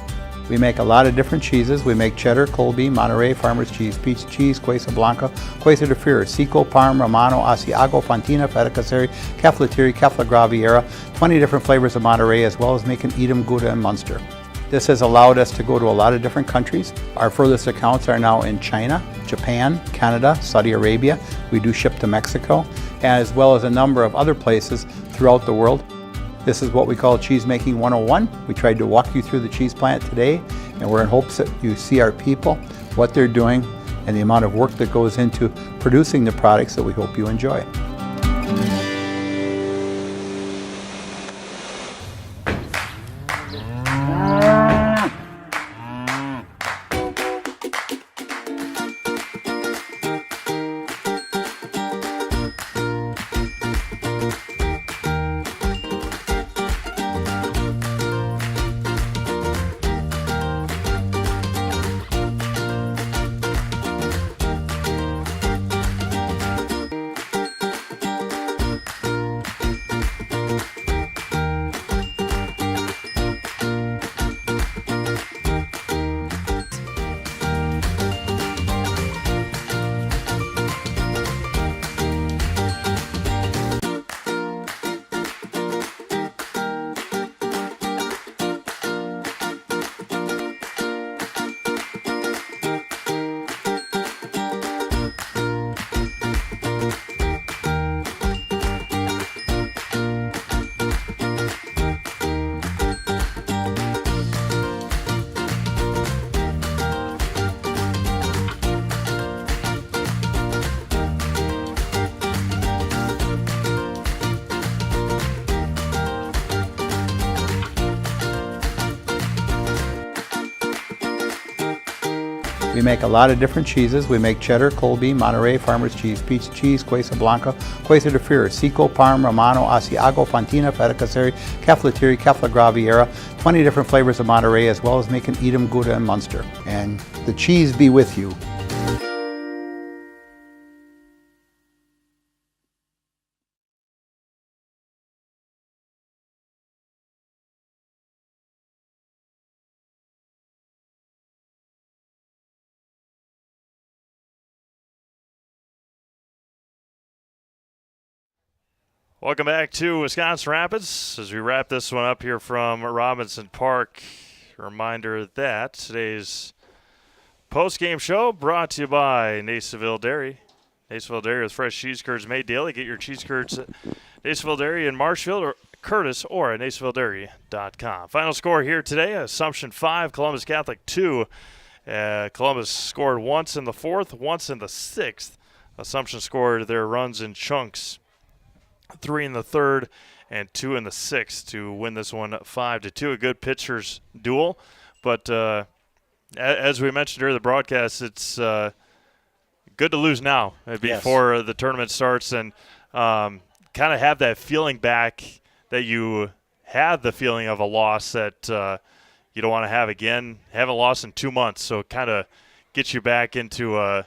We make a lot of different cheeses. We make cheddar, Colby, Monterey, Farmer's Cheese, Peach Cheese, Quesa Blanca, Quesa de Fure, Seco, Parm, Romano, Asiago, Fontina, Feta Caseri, Cafetieri, Cafla Graviera, 20 different flavors of Monterey, as well as making Edam, Gouda, and Munster. This has allowed us to go to a lot of different countries. Our furthest accounts are now in China, Japan, Canada, Saudi Arabia. We do ship to Mexico, as well as a number of other places throughout the world. This is what we call Cheese Making 101. We tried to walk you through the cheese plant today, and we're in hopes that you see our people, what they're doing, and the amount of work that goes into producing the products that we hope you enjoy. We make a lot of different cheeses. We make cheddar, Colby, Monterey, Farmer's cheese, pizza cheese, Quesa Blanca, Quesa de Freire, Seco, Parm, Romano, Asiago, Fontina, Feta Caseri, Cafflatiri, Caffla Graviera, 20 different flavors of Monterey, as well as making Edam, Gouda, and Munster. And the cheese be with you. Welcome back to Wisconsin Rapids as we wrap this one up here from Robinson Park. A reminder that today's post-game show brought to you by Nasonville Dairy. Nasonville Dairy with fresh cheese curds made daily. Get your cheese curds at Nasonville Dairy in Marshfield or Curtis or at NasonvilleDairy.com. Final score here today, Assumption 5, Columbus Catholic 2. Columbus scored once in the fourth, once in the sixth. Assumption scored their runs in chunks. 3 in the third and 2 in the sixth to win this one 5-2. A good pitchers duel, but as we mentioned during the broadcast, it's good to lose now before the tournament starts and kind of have that feeling back that you had the feeling of a loss that you don't want to have again. Haven't lost in 2 months, so it kind of gets you back into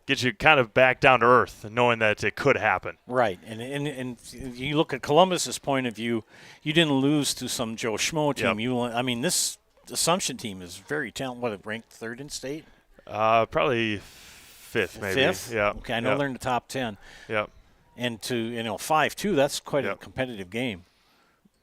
get you kind of back down to earth, knowing that it could happen. Right, and you look at Columbus's point of view. You didn't lose to some Joe Schmo team. Yep. This Assumption team is very talented. What, ranked third in state? Probably fifth, maybe. Fifth? Yeah. Okay, I know they're in the top 10. Yep. And to 5-2, that's quite a competitive game.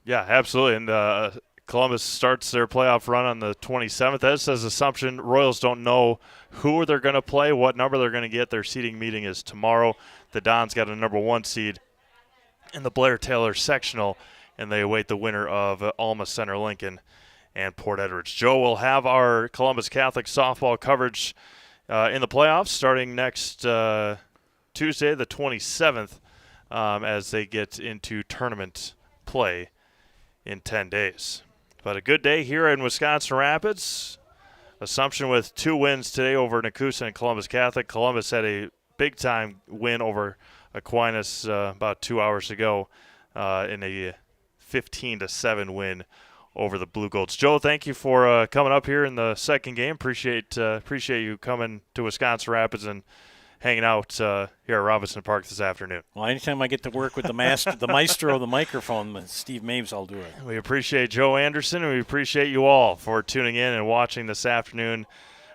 Yeah, absolutely. And Columbus starts their playoff run on the 27th. That says Assumption. Royals don't know who they're going to play, what number they're going to get. Their seeding meeting is tomorrow. The Dons got a number 1 seed in the Blair Taylor sectional, and they await the winner of Alma Center Lincoln and Port Edwards. Joe will have our Columbus Catholic softball coverage in the playoffs starting next Tuesday, the 27th, as they get into tournament play in 10 days. But a good day here in Wisconsin Rapids. Assumption with 2 wins today over Nakusa and Columbus Catholic. Columbus had a big-time win over Aquinas about 2 hours ago in a 15-7 win over the Blue Golds. Joe, thank you for coming up here in the second game. Appreciate you coming to Wisconsin Rapids and hanging out here at Robinson Park this afternoon. Well, anytime I get to work with the maestro of the microphone, Steve Maves, I'll do it. We appreciate Joe Anderson, and we appreciate you all for tuning in and watching this afternoon,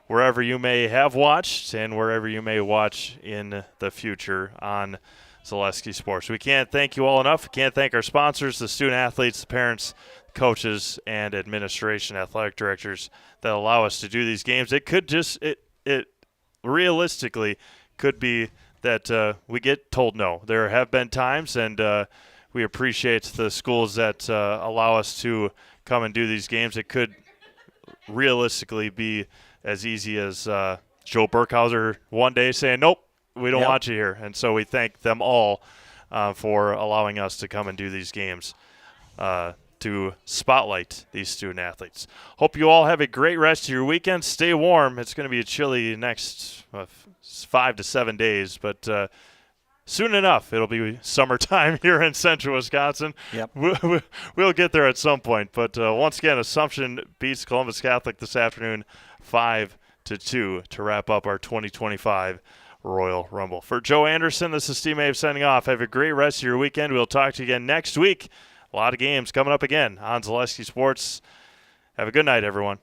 wherever you may have watched and wherever you may watch in the future on Zaleski Sports. We can't thank you all enough. We can't thank our sponsors, the student-athletes, the parents, coaches, and administration, athletic directors that allow us to do these games. It could just – it realistically – could be that we get told no. There have been times, and we appreciate the schools that allow us to come and do these games. It could realistically be as easy as Joe Burkhauser one day saying, nope, we don't want you here. And so we thank them all for allowing us to come and do these games to spotlight these student athletes. Hope you all have a great rest of your weekend. Stay warm. It's going to be a chilly next 5 to 7 days, but soon enough it'll be summertime here in central Wisconsin. Yep. We'll get there at some point, but once again, Assumption beats Columbus Catholic this afternoon 5-2 to wrap up our 2025 Royal Rumble. For Joe Anderson, this is Steve Mave signing off. Have a great rest of your weekend. We'll talk to you again next week. A lot of games coming up again on Zaleski Sports. Have a good night, everyone.